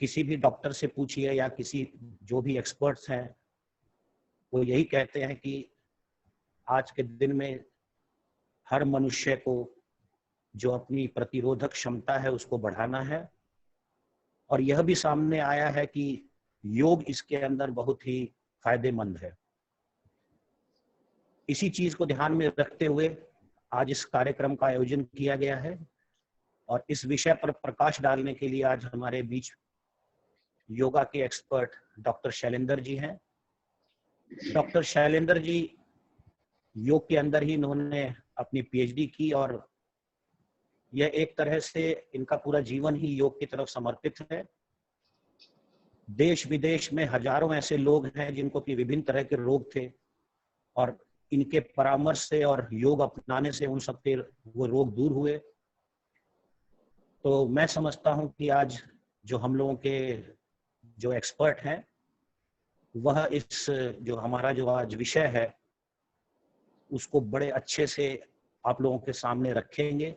किसी भी डॉक्टर से पूछिए या किसी जो भी एक्सपर्ट्स हैं, वो यही कहते हैं कि आज के दिन में हर मनुष्य को जो अपनी प्रतिरोधक क्षमता है उसको बढ़ाना है। और यह भी सामने आया है कि योग इसके अंदर बहुत ही फायदेमंद है। इसी चीज को ध्यान में रखते हुए आज इस कार्यक्रम का आयोजन किया गया है और इस विषय पर प्रकाश डालने के लिए आज हमारे बीच योगा के एक्सपर्ट डॉक्टर शैलेंद्र जी हैं। डॉक्टर शैलेंद्र जी योग के अंदर ही इन्होंने अपनी पीएचडी की और यह एक तरह से इनका पूरा जीवन ही योग की तरफ समर्पित है। देश विदेश में हजारों ऐसे लोग हैं जिनको कि विभिन्न तरह के रोग थे और इनके परामर्श से और योग अपनाने से उन सबके वो रोग दूर हुए। तो मैं समझता हूं कि आज जो हम लोगों के जो एक्सपर्ट हैं वह इस जो हमारा जो आज विषय है उसको बड़े अच्छे से आप लोगों के सामने रखेंगे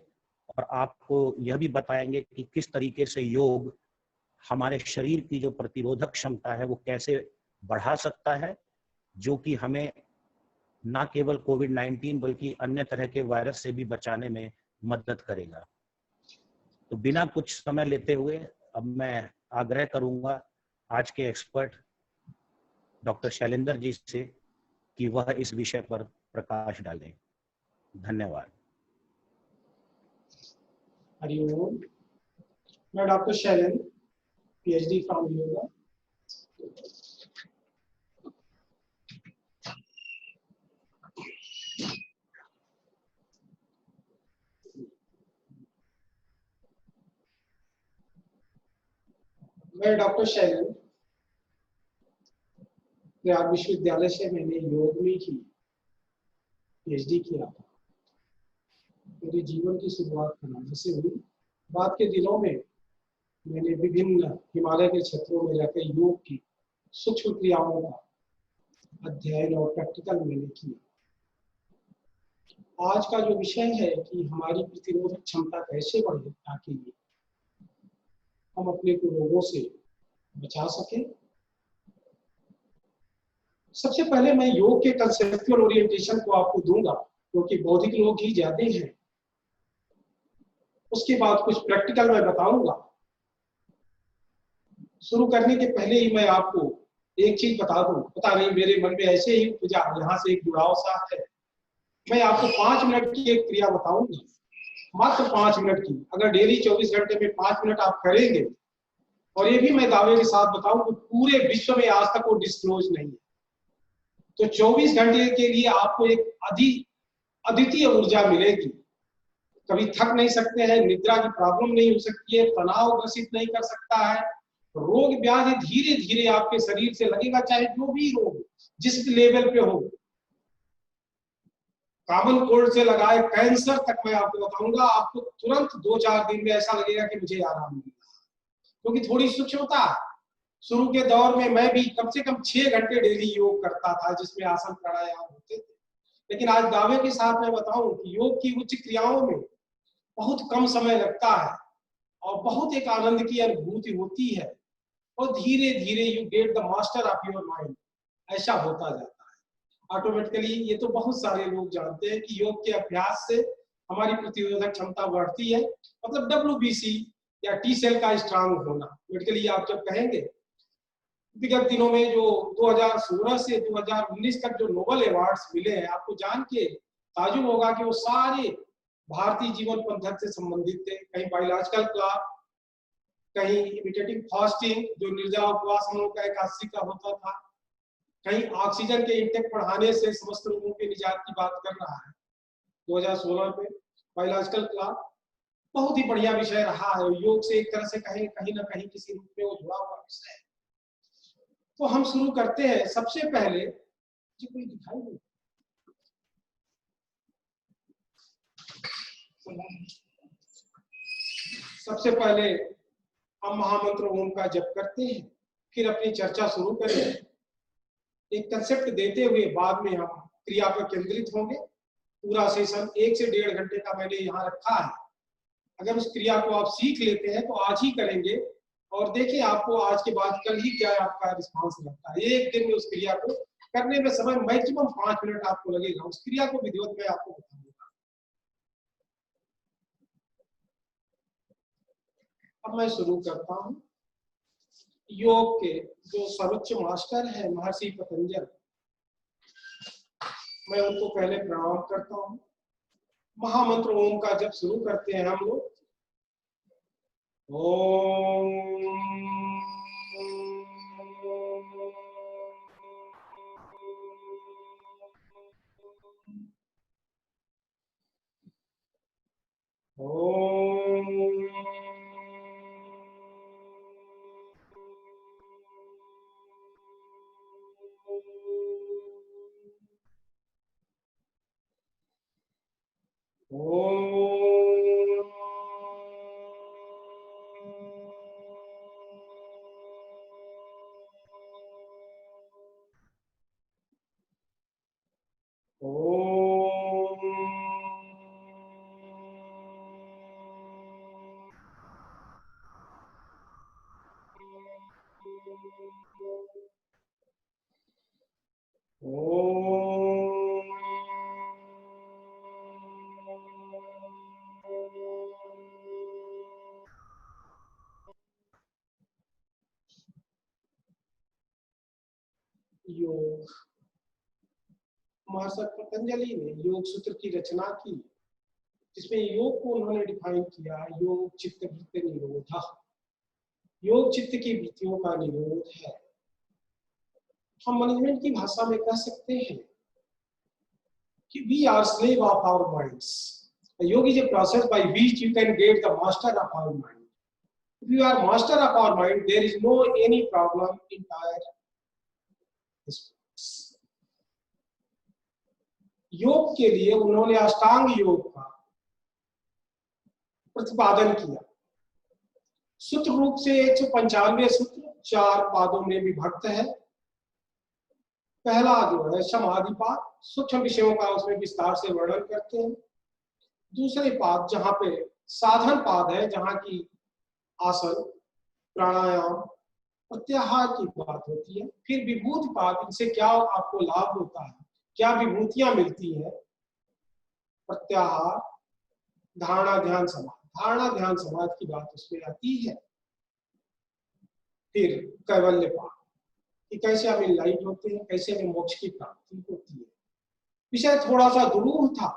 और आपको यह भी बताएंगे कि किस तरीके से योग हमारे शरीर की जो प्रतिरोधक क्षमता है वो कैसे बढ़ा सकता है, जो कि हमें ना केवल कोविड-19 बल्कि अन्य तरह के वायरस से भी बचाने में मदद करेगा। तो बिना कुछ समय लेते हुए अब मैं आग्रह करूंगा आज के एक्सपर्ट डॉक्टर शैलेंद्र जी से कि वह इस विषय पर प्रकाश डालें। धन्यवाद। हरिओम। मैं doctor Shailendra, PhD from yoga. मैं डॉक्टर शैलेंद्र, प्रयाग विश्वविद्यालय से मैंने योग में ही पीएचडी किया था। मेरे जीवन की शुरुआत कनाडा से हुई। बाद के दिनों में मैंने विभिन्न हिमालय के क्षेत्रों में रहकर योग की सूक्ष्म क्रियाओं का अध्ययन और प्रैक्टिकल मैंने किया। आज का जो विषय है कि हमारी प्रतिरोधक क्षमता कैसे बढ़े ताकि हम अपने को रोगों से बचा सकें। सबसे पहले मैं योग के कंसेप्चुअल ओरिएंटेशन को आपको दूंगा क्योंकि बौद्धिक लोग ही ज्यादा हैं। उसके बाद कुछ प्रैक्टिकल मैं बताऊंगा। शुरू करने के पहले ही मैं आपको एक चीज बता दूं, पता नहीं मेरे मन में ऐसे ही उपजा, यहाँ से एक जुड़ाव सा है। मैं आपको 5 मिनट की एक क्रिया बताऊंगा, मात्र 5 मिनट की। अगर डेली 24 घंटे में 5 मिनट आप करेंगे, और ये भी मैं दावे के साथ बताऊं कि पूरे विश्व में आज तक वो डिस्क्लोज नहीं है, तो 24 घंटे के लिए आपको एक अद्वितीय ऊर्जा मिलेगी। कभी थक नहीं सकते हैं, निद्रा की प्रॉब्लम नहीं हो सकती है, तनाव ग्रसित नहीं कर सकता है, रोग व्याधि धीरे धीरे आपके शरीर से लगेगा, चाहे जो भी रोग जिस लेवल पे हो, कॉमन कोल्ड से लगाए कैंसर तक मैं आपको बताऊंगा। आपको तुरंत 2-4 दिन में ऐसा लगेगा कि मुझे आराम मिला, क्योंकि थोड़ी सूक्ष्मता। शुरू के दौर में मैं भी कम से कम 6 घंटे डेली योग करता था, जिसमें आसन प्राणायाम होते थे। लेकिन आज दावे के साथ मैं बताऊं कि योग की उच्च क्रियाओं में बहुत कम समय लगता है और बहुत एक आनंद की अनुभूति होती है, और धीरे धीरे you get the master of your mind, ऐसा होता जाता है ऑटोमेटिकली। ये तो बहुत सारे लोग जानते हैं कि योग के अभ्यास से हमारी प्रतिरोधक क्षमता बढ़ती है, मतलब WBC या टी सेल का स्ट्रांग होना। मेडिकली आप जब कहेंगे, विगत दिनों में जो 2016 से 2019 तक जो नोबेल अवार्ड्स मिले हैं, आपको जान के ताजुब होगा कि वो सारे भारतीय जीवन पद्धति से संबंधित थे। कहीं बायोलॉजिकल क्लॉक, कहीं इमिटेटिव फास्टिंग जो निर्जला उपवास हम लोग का 81 का होता था, कहीं ऑक्सीजन के इंटेक बढ़ाने से समस्त रोगों के निजात की बात कर रहा है 2016 में बायोलॉजिकल क्लॉक। बहुत ही बढ़िया विषय रहा है। योग से एक तरह से कहीं ना कहीं किसी रूप में वो जुड़ा हुआ विषय है। तो हम शुरू करते हैं। सबसे पहले जी कोई दिखाई नहीं, सबसे पहले हम महामंत्र ओम का जप करते हैं, फिर अपनी चर्चा शुरू करें। एक कंसेप्ट देते हुए बाद में हम क्रिया पर केंद्रित होंगे। पूरा सेशन 1 से 1.5 घंटे का मैंने यहाँ रखा है। अगर उस क्रिया को आप सीख लेते हैं तो आज ही करेंगे, और देखिए आपको आज के बाद कल ही क्या आपका रिस्पांस रहता है। एक दिन में उस क्रिया को करने में समय मैक्सिमम 5 मिनट आपको लगेगा। उस क्रिया को विधिवत में आपको बताऊंगा। अब मैं शुरू करता हूं। योग के जो सर्वोच्च मास्टर है महर्षि पतंजल, मैं उनको पहले प्रणाम करता हूं। महामंत्र ओम का जब शुरू करते हैं हम लोग, ओम योग। महर्षि पतंजलि ने योग सूत्र की रचना की, जिसमें योग को उन्होंने डिफाइन किया, योग चित्त वृत्ति निरोध। योग चित्त की वृत्तियों का निरोध है। हम मैनेजमेंट की भाषा में कह सकते हैं कि we are slave of our minds. Yoga is a process by which you can get the master of our mind. If you are master of our mind, there is no any problem in entire this. योग के लिए उन्होंने अष्टांग योग का प्रतिपादन किया। सूत्र रूप से 195 सूत्र 4 पादों में विभक्त है। पहला जो है समाधि पाद, सूक्ष्म विषयों का उसमें विस्तार से वर्णन करते हैं। दूसरे पाद जहां पे साधन पाद है, जहां की आसन, प्राणायाम, प्रत्याहार की बात होती है। फिर विभूति पाद, इनसे क्या आपको लाभ होता है, क्या विभूतियां मिलती है। प्रत्याहार, धारणा ध्यान समाधि, धारणा ध्यान समाधि की बात उसमें आती है। फिर कैवल्य पाद कि कैसे हम इनलाइट होते हैं, कैसे हमें मोक्ष की प्राप्ति होती है। विषय थोड़ा सा दुरूह था।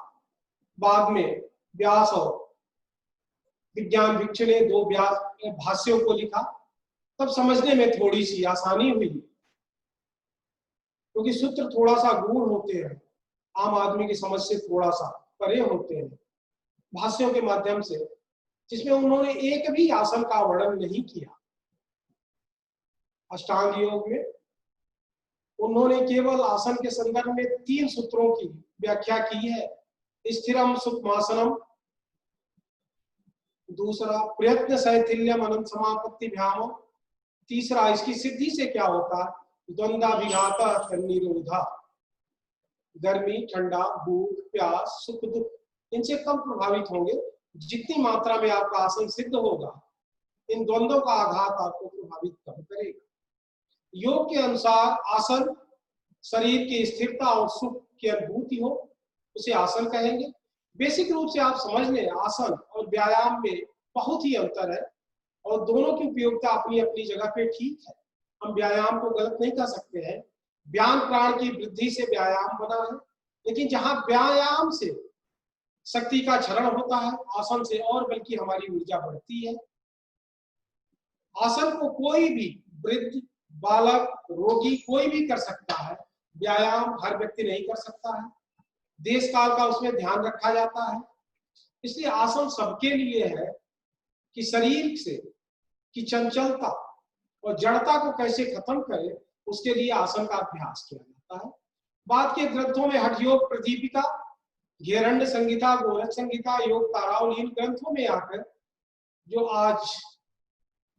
बाद में व्यास और विज्ञान भिक्षु ने 2 भाष्यों को लिखा, तब समझने में थोड़ी सी आसानी हुई, क्योंकि सूत्र थोड़ा सा गूढ़ होते हैं, आम आदमी की समझ से थोड़ा सा परे होते हैं। भाष्यों के माध्यम से, जिसमें उन्होंने एक भी आसन का वर्णन नहीं किया। अष्टांग योग में उन्होंने केवल आसन के संदर्भ में 3 सूत्रों की व्याख्या की है। स्थिरम सुखमासनम, दूसरा प्रयत्न शैथिल्यम अनंत समापत्ति भ्याम, तीसरा इसकी सिद्धि से क्या होता है, द्वंद्वाभिघात निरोधा। गर्मी, ठंडा, भूख, प्यास, सुख, दुख, इनसे कम प्रभावित होंगे। जितनी मात्रा में आपका आसन सिद्ध होगा, इन द्वंद्वों का आघात आपको प्रभावित कम करेगा। योग के अनुसार आसन शरीर की स्थिरता और सुख की अनुभूति हो, उसे आसन कहेंगे। बेसिक रूप से आप समझ लें, आसन और व्यायाम में बहुत ही अंतर है और दोनों की उपयोगिता अपनी अपनी जगह पे ठीक है। हम व्यायाम को गलत नहीं कर सकते हैं। व्यायाम प्राण की वृद्धि से व्यायाम बना है, लेकिन जहां व्यायाम से शक्ति का क्षरण होता है, आसन से और बल्कि हमारी ऊर्जा बढ़ती है। आसन को कोई भी वृद्ध, बालक, रोगी कोई भी कर सकता है। व्यायाम हर व्यक्ति नहीं कर सकता है। देश काल का उसमें ध्यान रखा जाता है। इसलिए आसन सबके लिए है कि शरीर से की चंचलता और जड़ता को कैसे खत्म करे, उसके लिए आसन का अभ्यास किया जाता है। बाद के ग्रंथों में हठयोग प्रदीपिका, घेरंड संगीता, गोरख संगीता, योग तारावली, इन ग्रंथों में आकर जो आज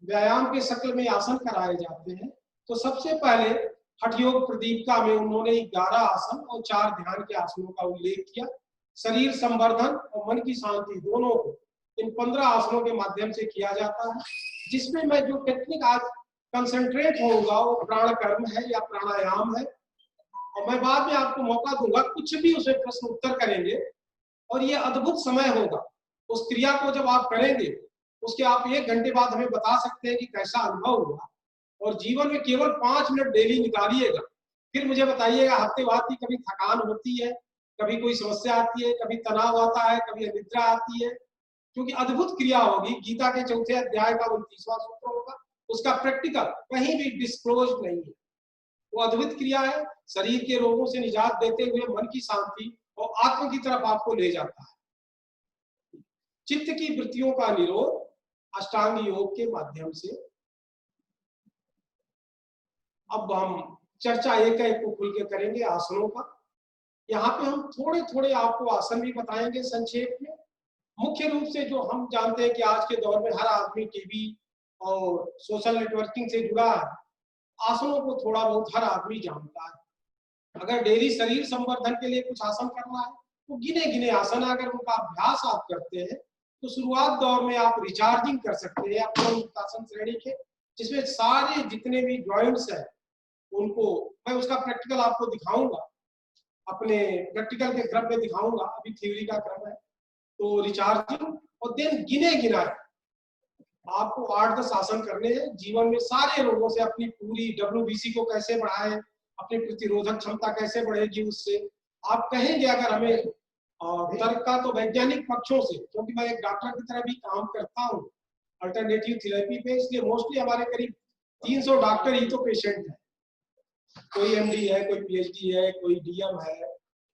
व्यायाम के शक्ल में आसन कराए जाते हैं, तो सबसे पहले हठयोग प्रदीपिका में उन्होंने 11 आसन और 4 ध्यान के आसनों का उल्लेख किया। शरीर संवर्धन और मन की शांति दोनों को इन 15 आसनों के माध्यम से किया जाता है, जिसमें मैं जो टेक्निक आज कंसंट्रेट होऊंगा वो प्राण कर्म है या प्राणायाम है। और मैं बाद में आपको मौका दूंगा, कुछ भी उसमें प्रश्न उत्तर करेंगे और ये अद्भुत समय होगा। उस क्रिया को जब आप करेंगे उसके आप 1 घंटे बाद हमें बता सकते हैं कि कैसा अनुभव हुआ। और जीवन में केवल 5 मिनट डेली निकालिएगा, फिर मुझे बताइएगा हफ्ते बाद की कभी थकान होती है, कभी कोई समस्या आती है, कभी तनाव आता है, कभी अनिद्रा आती है, क्योंकि अद्भुत क्रिया होगी। गीता के 4थे अध्याय का 29वां सूत्र होगा, उसका प्रैक्टिकल कहीं भी डिस्क्लोज नहीं है। वो अद्भुत क्रिया है, शरीर के रोगों से निजात देते हुए मन की शांति और आत्म की तरफ आपको ले जाता है। चित्त की वृत्तियों का निरोध अष्टांग योग के माध्यम से। अब हम चर्चा एक एक को खुल के करेंगे आसनों का। यहाँ पे हम थोड़े थोड़े आपको आसन भी बताएंगे संक्षेप में। मुख्य रूप से जो हम जानते हैं कि आज के दौर में हर आदमी टीवी और सोशल नेटवर्किंग से जुड़ा है, आसनों को थोड़ा बहुत हर आदमी जानता है। अगर डेली शरीर संवर्धन के लिए कुछ आसन करना है तो गिने गिने आसन, अगर उनका अभ्यास आप करते हैं तो शुरुआत दौर में आप रिचार्जिंग कर सकते हैं अपने मुक्तासन श्रेणी के, जिसमें सारे जितने भी जॉइंट्स हैं उनको मैं उसका प्रैक्टिकल आपको दिखाऊंगा, अपने प्रैक्टिकल के क्रम में दिखाऊंगा, अभी थ्योरी का क्रम है। तो रिचार्जिंग और देन गिने गिनाए आपको 8-10 आसन करने हैं। जीवन में सारे रोगों से अपनी पूरी WBC को कैसे बढ़ाएं, अपनी प्रतिरोधक क्षमता कैसे बढ़ेगी, उससे आप कहेंगे अगर हमें तर्क का तो वैज्ञानिक पक्षों से, क्योंकि मैं एक डॉक्टर की तरह भी काम करता हूँ अल्टरनेटिव थेरेपी पे, इसलिए मोस्टली हमारे करीब 300 डॉक्टर ही तो पेशेंट है। कोई MD है, कोई PhD है, कोई DM है,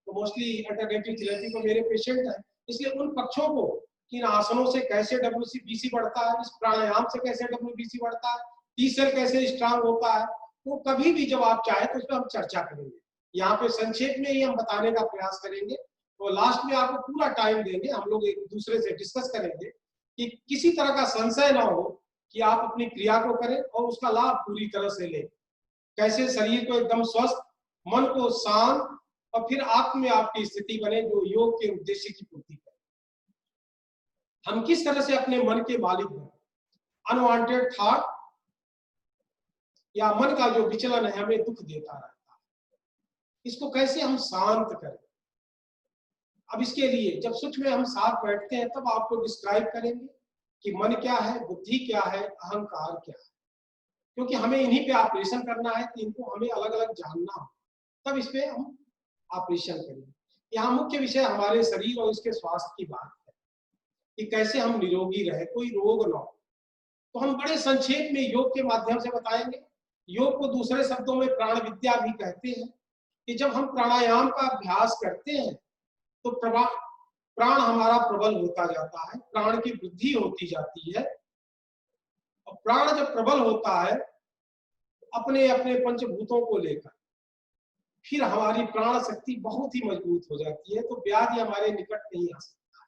तो मोस्टली अल्टरनेटिव थेरेपी को मेरे पेशेंट है। इसलिए उन पक्षों को इन आसनों से कैसे WBC बढ़ता है, इस प्राणायाम से कैसे WBC बढ़ता है, T-सेल कैसे स्ट्रांग होता है, वो कभी भी जब आप चाहे तो उस पर हम चर्चा करेंगे। यहाँ पे संक्षेप में ही हम बताने का प्रयास करेंगे, तो लास्ट में आपको पूरा टाइम देंगे, हम लोग एक दूसरे से डिस्कस करेंगे कि किसी तरह का संशय ना हो कि आप अपनी क्रिया को करें और उसका लाभ पूरी तरह से लें। कैसे शरीर को एकदम स्वस्थ, मन को शांत और फिर आत्म में आपकी स्थिति बने जो योग के उद्देश्य की पूर्ति करे। हम किस तरह से अपने मन के मालिक बने। अनवांटेड थॉट या मन का जो विचलन है हमें दुख देता रहता है, इसको कैसे हम शांत करें। अब इसके लिए जब सच में हम साथ बैठते हैं तब आपको डिस्क्राइब करेंगे कि मन क्या है, बुद्धि क्या है, अहंकार क्या है, क्योंकि हमें इन्हीं पे ऑपरेशन करना है, तो इनको हमें अलग अलग जानना हो, तब इस पे हम ऑपरेशन करेंगे। यहाँ मुख्य विषय हमारे शरीर और इसके स्वास्थ्य की बात है कि कैसे हम निरोगी रहे, कोई रोग न हो। तो हम बड़े संक्षेप में योग के माध्यम से बताएंगे। योग को दूसरे शब्दों में प्राण विद्या भी कहते हैं कि जब हम प्राणायाम का अभ्यास करते हैं तो प्राण हमारा प्रबल होता जाता है, प्राण की वृद्धि होती जाती है। और प्राण जब प्रबल होता है अपने अपने पंचभूतों को लेकर, फिर हमारी प्राण शक्ति बहुत ही मजबूत हो जाती है, तो व्याधि हमारे निकट नहीं आ सकता,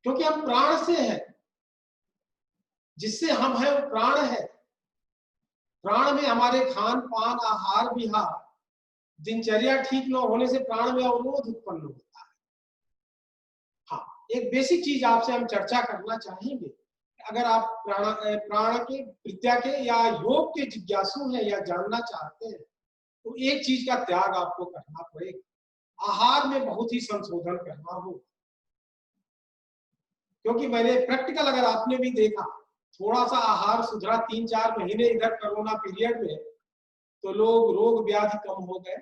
क्योंकि हम प्राण से हैं। जिससे हम हैं वो प्राण है। प्राण में हमारे खान पान, आहार विहार, दिनचर्या ठीक न होने से प्राण में अवरोध उत्पन्न होता है। हाँ, एक बेसिक चीज आपसे हम चर्चा करना चाहेंगे। अगर आप प्राण के विद्या के या योग के जिज्ञासु हैं या जानना चाहते हैं तो एक चीज का त्याग आपको करना पड़ेगा, आहार में बहुत ही संशोधन करना होगा। क्योंकि मैंने प्रैक्टिकल, अगर आपने भी देखा, थोड़ा सा आहार सुधरा 3-4 महीने इधर कोरोना पीरियड में, तो लोग रोग व्याधि कम हो गए।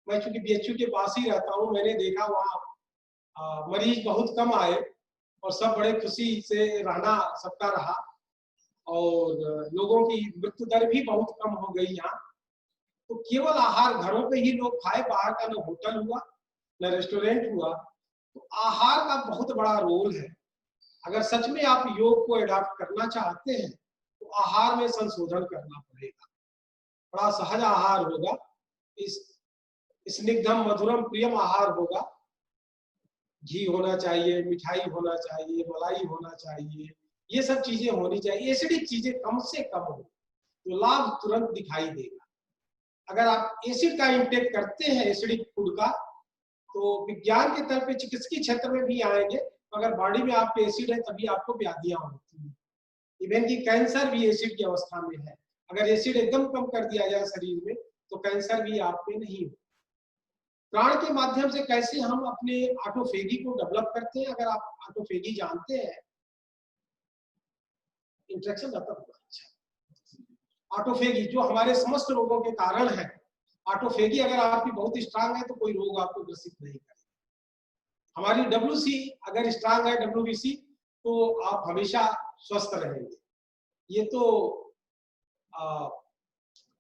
मैं चूंकि BHU के पास ही रहता हूँ, मैंने देखा वहाँ मरीज बहुत कम आए और सब बड़े खुशी से रहना सबका रहा, और लोगों की मृत्यु दर भी बहुत कम हो गई यहाँ। तो केवल आहार घरों पे ही लोग खाए, बाहर का न होटल हुआ न रेस्टोरेंट हुआ। तो आहार का बहुत बड़ा रोल है। अगर सच में आप योग को एडॉप्ट करना चाहते हैं तो आहार में संशोधन करना पड़ेगा। बड़ा सहज आहार होगा, इस स्निग्धम मधुरम प्रियम आहार होगा। घी होना चाहिए, मिठाई होना चाहिए, मलाई होना चाहिए, ये सब चीजें होनी चाहिए। एसिडिक चीजें कम से कम हो तो लाभ तुरंत दिखाई देगा। अगर आप एसिड का इंटेक करते हैं, एसिडिक फूड का, तो विज्ञान के तौर पे चिकित्सकीय क्षेत्र में भी आएंगे अगर बॉडी में आपके एसिड है तभी आपको व्याधियां होती हैं। इवन कि कैंसर भी एसिड की अवस्था में है। अगर एसिड एकदम कम कर दिया जाए शरीर में तो कैंसर भी आप में नहीं हो। प्राण के माध्यम से कैसे हम अपने ऑटोफेगी को डेवलप करते हैं, अगर आप ऑटोफेगी जानते हैं, इंट्रैक्शन रहता होगा। अच्छा, ऑटोफेगी जो हमारे समस्त रोगों के कारण है, ऑटोफेगी अगर आपकी बहुत स्ट्रांग है तो कोई रोग आपको ग्रसित नहीं करेगा। हमारी डब्ल्यूसी अगर स्ट्रांग है, डब्ल्यूबीसी, तो आप हमेशा स्वस्थ रहेंगे। ये तो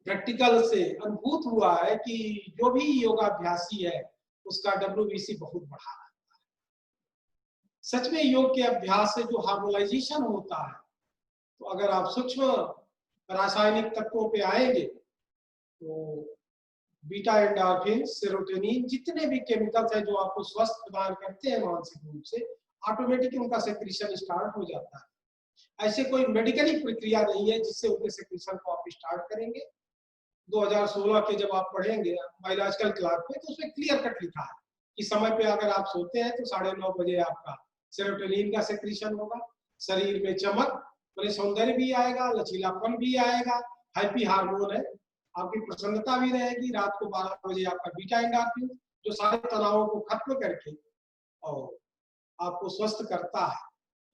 प्रैक्टिकल से अनुभूत हुआ है कि जो भी योगाभ्यासी है उसका डब्ल्यूबीसी बहुत बढ़ा रहता है। सच में योग के अभ्यास से जो हार्मोनाइजेशन होता है, तो अगर आप सूक्ष्म रासायनिक तत्वों पे आएंगे तो बीटा एंडोर्फिन, सेरोटोनिन, जितने भी केमिकल्स हैं जो आपको स्वस्थ प्रदान करते हैं मानसिक रूप से, ऑटोमेटिक उनका सेक्रीशन स्टार्ट हो जाता है। ऐसे कोई मेडिकली प्रक्रिया नहीं है जिससे उनके सेक्रीशन को आप स्टार्ट करेंगे। 2016 के जब आप पढ़ेंगे बायोलॉजिकल क्लॉक में तो उसमें क्लियर कट लिखा है कि समय पे अगर आप सोते हैं तो 9:30 बजे आपका सेरोटोनिन का सेक्रीशन होगा, शरीर में चमक, मैंने सौंदर्य भी आएगा, लचीलापन भी आएगा, हैप्पी हार्मोन है, आपकी प्रसन्नता भी रहेगी। रात को 12 बजे आपका बीटा एंडोर्फिन जो सारे तनावों को खत्म करके और आपको स्वस्थ करता है।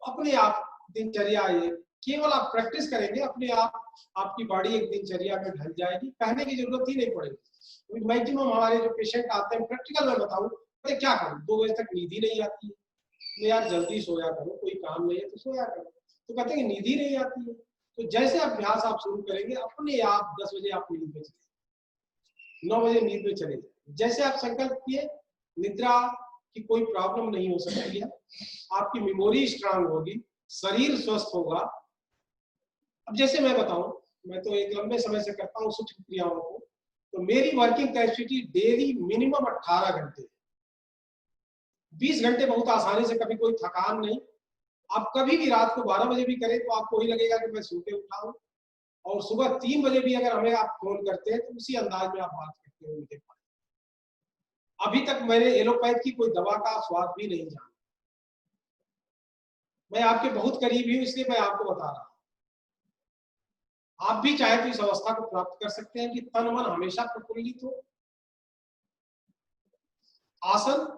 अपने आप दिनचर्या, ये केवल आप प्रैक्टिस करेंगे, अपने आप आपकी बॉडी एक दिनचर्या में ढल जाएगी, कहने की जरूरत ही नहीं पड़ेगी। मैक्सिमम हमारे जो पेशेंट आते हैं, प्रैक्टिकल में बताऊं, अरे क्या करूं, 2 बजे तक नींद ही नहीं आती है, तो यार जल्दी सोया करो, कोई काम नहीं है तो सोया करो, तो कहते हैं कि नींद ही नहीं आती है। तो जैसे अभ्यास आप शुरू करेंगे, अपने आप 10 बजे आप नींद में चले, 9 बजे नींद में चले जाए। जैसे आप संकल्प किए, निद्रा की कोई प्रॉब्लम नहीं हो सकती है, आपकी मेमोरी स्ट्रांग होगी, शरीर स्वस्थ होगा। अब जैसे मैं बताऊं, मैं तो एक लंबे समय से करता हूँ सूक्ष्म क्रियाओं को, तो मेरी वर्किंग कैपेसिटी डेली मिनिमम 18 घंटे, 20 घंटे बहुत आसानी से, कभी कोई थकान नहीं। आप कभी भी रात को 12 बजे भी करें तो आपको वही लगेगा कि मैं सो के उठा हूं, और सुबह 3 बजे भी अगर हमें आप फोन करते हैं तो उसी अंदाज में आप बात करते हो मुझे। अभी तक मैंने एलोपैथ की कोई दवा का स्वाद भी नहीं जाना। मैं आपके बहुत करीब हूं, इसलिए मैं आपको बता रहा हूं। आप भी चाहे तो इस अवस्था को प्राप्त कर सकते हैं कि तन मन हमेशा प्रफुल्लित हो। आसन,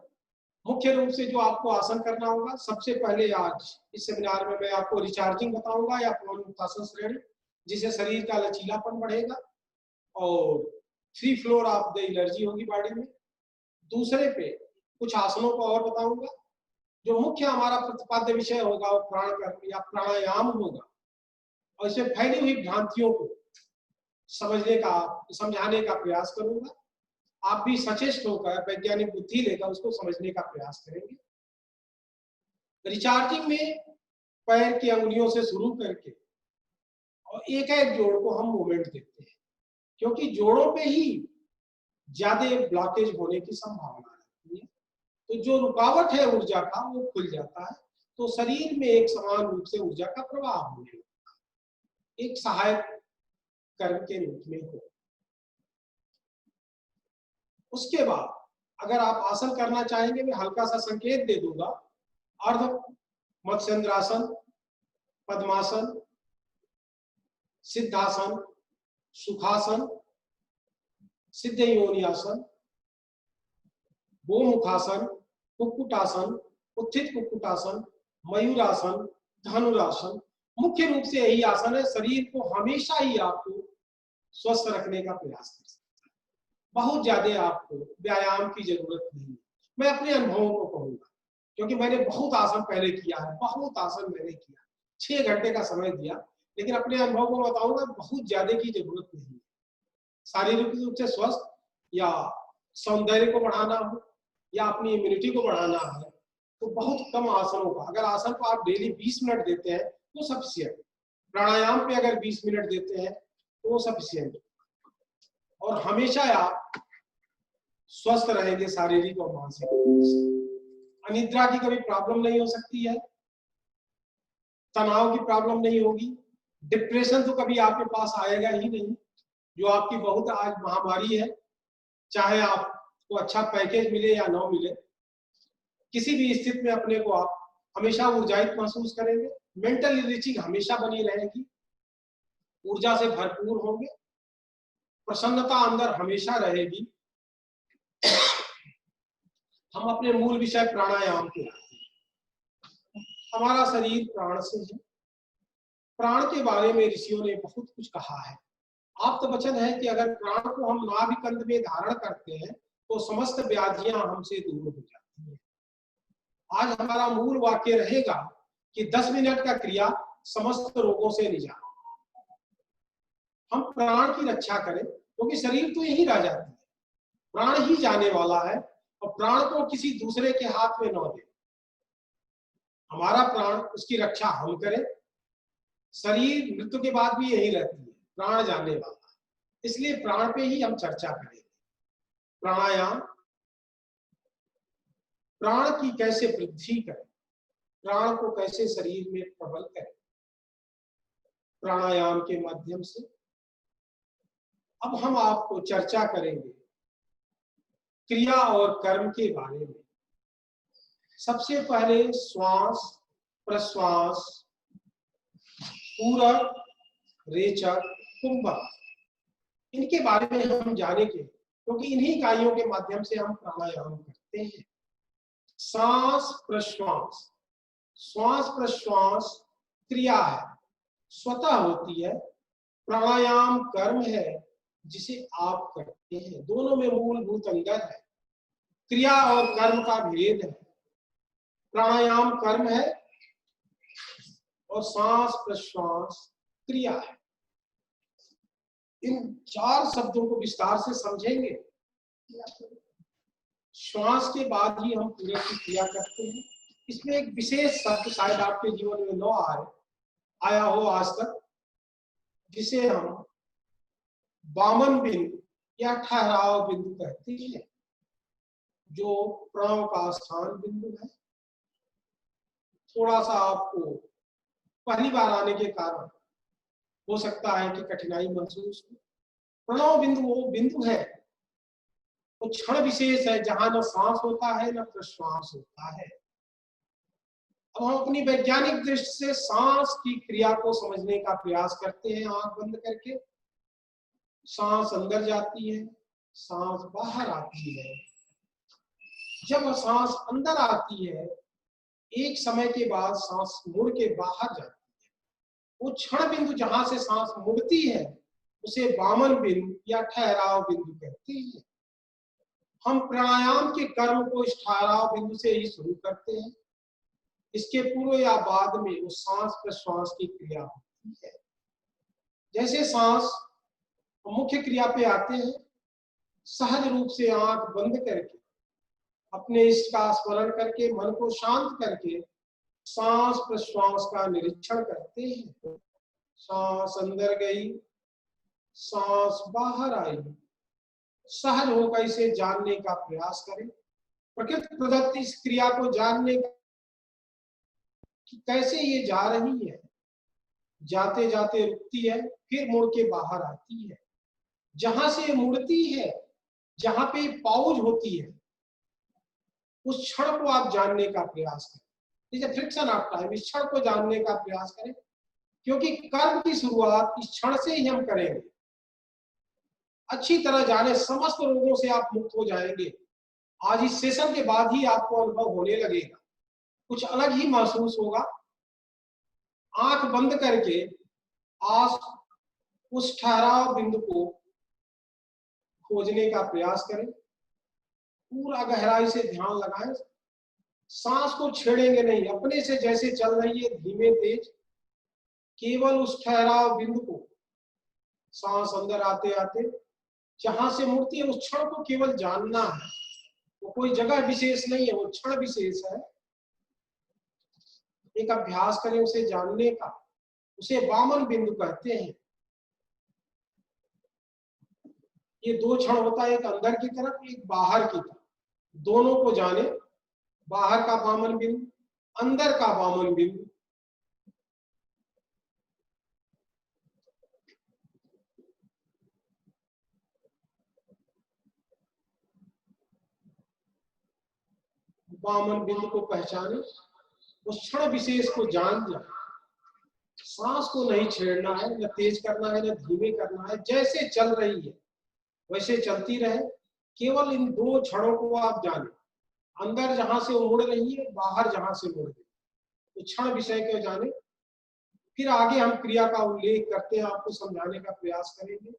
मुख्य रूप से जो आपको आसन करना होगा, सबसे पहले आज इस सेमिनार में मैं आपको रिचार्जिंग बताऊंगा या पवनमुक्तासन श्रेणी, जिससे शरीर का लचीलापन बढ़ेगा और free floor of the energy होगी बॉडी में। दूसरे पे कुछ आसनों को और बताऊंगा। जो मुख्य हमारा प्रतिपाद्य विषय होगा वो प्राण कर्म या प्राणायाम होगा, और इसमें फैली हुई भ्रांतियों को समझाने का प्रयास करूंगा। आप भी सचेष्ट होकर वैज्ञानिक बुद्धि लेकर उसको समझने का प्रयास करेंगे। रिचार्जिंग में पैर की अंगुलियों से शुरू करके और एक एक जोड़ को हम मूवमेंट देते हैं, क्योंकि जोड़ों पे ही ज्यादा ब्लॉकेज होने की संभावना रहती है। तो जो रुकावट है ऊर्जा का वो खुल जाता है, तो शरीर में एक समान रूप से ऊर्जा का प्रवाह होने लगता है, एक सहायक कर्म के रूप में हो। उसके बाद अगर आप आसन करना चाहेंगे, मैं हल्का सा संकेत दे दूंगा। अर्ध मत्स्येंद्रासन, पद्मासन, सिद्धासन, सुखासन, सिद्ध योनि आसन, गोमुखासन, कुक्कुटासन, उत्थित कुक्कुटासन, मयूरासन, धनुरासन। मुख्य रूप से यही आसन है, शरीर को हमेशा ही आपको स्वस्थ रखने का प्रयास कर सकता है। बहुत ज्यादा आपको व्यायाम की जरूरत नहीं है। मैं अपने अनुभवों को कहूंगा, क्योंकि मैंने बहुत आसन पहले किया है, बहुत आसन मैंने किया, 6 घंटे का समय दिया, लेकिन अपने अनुभव को बताऊंगा, बहुत ज्यादा की जरूरत नहीं है। शारीरिक रूप से स्वस्थ या सौंदर्य को बढ़ाना हो या अपनी इम्यूनिटी को बढ़ाना है तो बहुत कम आसनों का, अगर आसन को आप डेली 20 मिनट देते हैं तो सफिशियंट। प्राणायाम पे अगर 20 मिनट देते हैं तो सफिशियंट, और हमेशा आप स्वस्थ रहेंगे शारीरिक और मानसिक रूप से। अनिद्रा की कभी प्रॉब्लम नहीं हो सकती है, तनाव की प्रॉब्लम नहीं होगी, डिप्रेशन तो कभी आपके पास आएगा ही नहीं, जो आपकी बहुत आज महामारी है। चाहे आपको अच्छा पैकेज मिले या ना मिले, किसी भी स्थिति में अपने को आप हमेशा ऊर्जायुक्त महसूस करेंगे, मेंटल रीचिंग हमेशा बनी रहेगी, ऊर्जा से भरपूर होंगे, प्रसन्नता अंदर हमेशा रहेगी। हम अपने मूल विषय प्राणायाम पे आते हैं। हमारा शरीर प्राण से है। प्राण के बारे में ऋषियों ने बहुत कुछ कहा है। आप तो वचन है कि अगर प्राण को हम नाभिकंद में धारण करते हैं तो समस्त व्याधियां हमसे दूर हो जाती हैं। आज हमारा मूल वाक्य रहेगा कि 10 मिनट का क्रिया समस्त रोगों से निजात। हम प्राण की रक्षा करें क्योंकि शरीर तो यही रह जाती है, प्राण ही जाने वाला है और प्राण को किसी दूसरे के हाथ में न दे। हमारा प्राण, उसकी रक्षा हम करें। शरीर मृत्यु के बाद भी यही रहती है, प्राण जाने वाला है, इसलिए प्राण पे ही हम चर्चा करेंगे। प्राणायाम, प्राण की कैसे वृद्धि करें, प्राण को कैसे शरीर में प्रबल करें प्राणायाम के माध्यम से। अब हम आपको चर्चा करेंगे क्रिया और कर्म के बारे में। सबसे पहले श्वास प्रश्वास, पूरक, रेचक, कुंभक, इनके बारे में हम जानेंगे क्योंकि इन्हीं इकाइयों के माध्यम से हम प्राणायाम करते हैं। सांस प्रश्वास, श्वास प्रश्वास क्रिया है, स्वतः होती है। प्राणायाम कर्म है जिसे आप करते हैं। दोनों में मूलभूत अंतर है। क्रिया और कर्म का भेद है। प्राणायाम कर्म है और सांस प्रश्वास क्रिया है। इन 4 शब्दों को विस्तार से समझेंगे। श्वास के बाद ही हम पूरे की क्रिया करते हैं। इसमें एक विशेष शब्द शायद आपके जीवन में न आया हो आज तक, जिसे हम वामन बिंदु या ठहराव बिंदु कहते हैं, जो प्रणव का स्थान बिंदु है। थोड़ा सा आपको पहली बार आने के कारण हो सकता है कि कठिनाई महसूस हो। प्रणव बिंदु वो बिंदु है, वो क्षण विशेष है जहां न सांस होता है न प्रश्वास होता है। अब हम अपनी वैज्ञानिक दृष्टि से सांस की क्रिया को समझने का प्रयास करते हैं। आंख बंद करके सांस अंदर जाती है, सांस बाहर आती है। जब सांस अंदर आती है, एक समय के बाद सांस मुड़ के बाहर जाती है। वो क्षण बिंदु जहां से सांस मुड़ती है उसे वामन बिंदु या ठहराव बिंदु कहते हैं। हम प्राणायाम के कर्म को इस ठहराव बिंदु से ही शुरू करते हैं। इसके पूर्व या बाद में वो सांस प्रश्वास की क्रिया होती है। जैसे सांस मुख्य क्रिया पे आते हैं, सहज रूप से आंख बंद करके अपने इष्ट का स्मरण करके मन को शांत करके सांस प्रश्वास का निरीक्षण करते हैं। सांस अंदर गई, सांस बाहर आई, सहज होकर इसे जानने का प्रयास करें। प्रकृति प्रदत्त इस क्रिया को जानने का कि कैसे ये जा रही है, जाते जाते रुकती है, फिर मुड़ के बाहर आती है। जहां से मुड़ती है, जहां पे पाउज होती है, उस क्षण को आप जानने का प्रयास करें। जैसे फ्रिक्शन ऑफ टाइम, इस क्षण को जानने का प्रयास करें, क्योंकि कर्म की शुरुआत इस क्षण से ही हम करेंगे। अच्छी तरह जाने, समस्त रोगों से आप मुक्त हो जाएंगे। आज इस सेशन के बाद ही आपको अनुभव होने लगेगा, कुछ अलग ही महसूस होगा। आंख बंद करके आज उस ठहराव बिंदु को खोजने का प्रयास करें। पूरा गहराई से ध्यान लगाएं। सांस को छेड़ेंगे नहीं, अपने से जैसे चल रही है धीमे तेज, केवल उस ठहराव बिंदु को, सांस अंदर आते आते जहां से मुड़ती है उस क्षण को केवल जानना है। वो कोई जगह विशेष नहीं है, वो क्षण विशेष है। एक अभ्यास करें उसे जानने का, उसे वामन बिंदु कहते हैं। ये 2 क्षण होता है, एक अंदर की तरफ, एक बाहर की तरफ। दोनों को जाने, बाहर का वामन बिंदु, अंदर का वामन बिंदु। वामन बिंदु को पहचाने, उस क्षण विशेष को जान जा, सांस को नहीं छेड़ना है, न तेज करना है, न धीमे करना है, जैसे चल रही है वैसे चलती रहे। केवल इन 2 क्षणों को आप जाने, अंदर जहां से उड़ रही है, बाहर जहां से उड़ रही है, तो क्षण विषय को जाने। फिर आगे हम क्रिया का उल्लेख करते हैं, आपको समझाने का प्रयास करेंगे।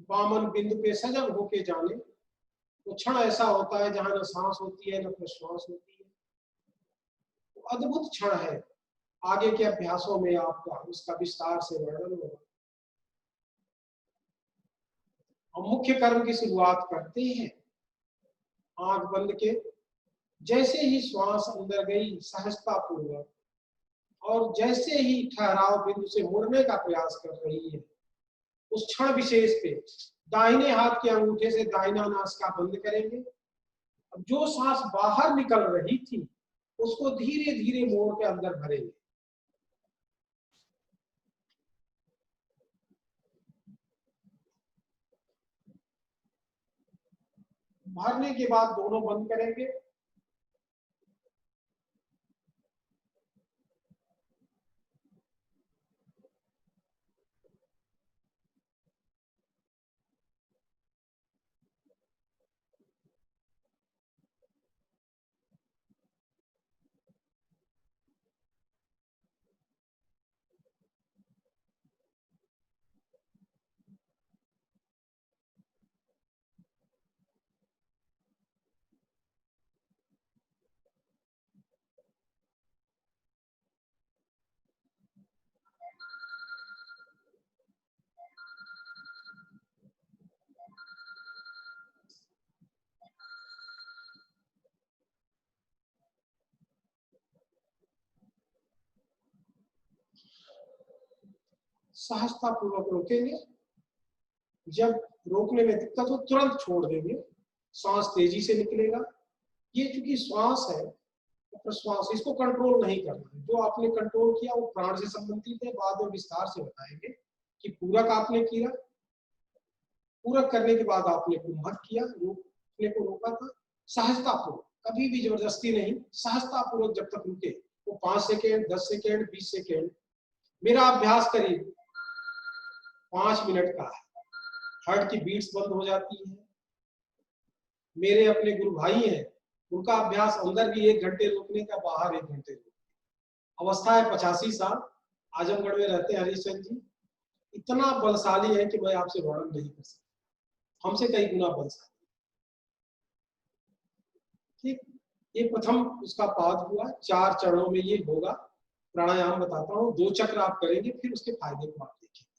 वामन बिंदु पे सजग होके जाने, तो क्षण ऐसा होता है जहां न सांस होती है न प्रश्वास होती है। तो अद्भुत क्षण है, आगे के अभ्यासों में आपका उसका विस्तार से वर्णन होगा। हम मुख्य कर्म की शुरुआत करते हैं आंख बंद के। जैसे ही श्वास अंदर गई सहजता पूर्वक, और जैसे ही ठहराव बिंदु से मुड़ने का प्रयास कर रही है, उस क्षण विशेष पे दाहिने हाथ के अंगूठे से दाहिना नासिका बंद करेंगे। अब जो सांस बाहर निकल रही थी उसको धीरे धीरे मोड़ के अंदर भरेंगे। भरने के बाद दोनों बंद करेंगे। सहजता पूर्वक रोकेंगे। जब रोकने में दिक्कत हो तुरंत छोड़ देंगे, सांस तेजी से निकलेगा। ये चूंकि श्वास है, प्रश्वास, इसको कंट्रोल नहीं करना है। जो आपने कंट्रोल किया वो प्राण से संबंधित है, बाद में विस्तार से बताएंगे कि पूरक आपने किया, पूरक करने के बाद आपने कुंभक किया, रोकने को रोका था। सहजता पूर्वक, कभी भी जबरदस्ती नहीं, सहजता पूर्वक जब तक रुके, वो 5 सेकेंड, 10 सेकेंड, 20 सेकेंड। मेरा अभ्यास करीब 5 मिनट का है। हार्ट की बीट्स बंद हो जाती है। मेरे अपने गुरु भाई हैं, उनका अभ्यास अंदर भी 1 घंटे रोकने का, बाहर 1 घंटे रोकने का। अवस्था है 85 साल, आजमगढ़ में रहते हैं हरीशचंद्र जी। इतना बलशाली है कि मैं आपसे वर्णन नहीं कर सकता, हमसे कई गुना बलशाली। ठीक, ये प्रथम उसका पाद हुआ। 4 चरणों में ये होगा। प्राणायाम बताता हूँ, 2 चक्र आप करेंगे, फिर उसके फायदे को आप देखेंगे।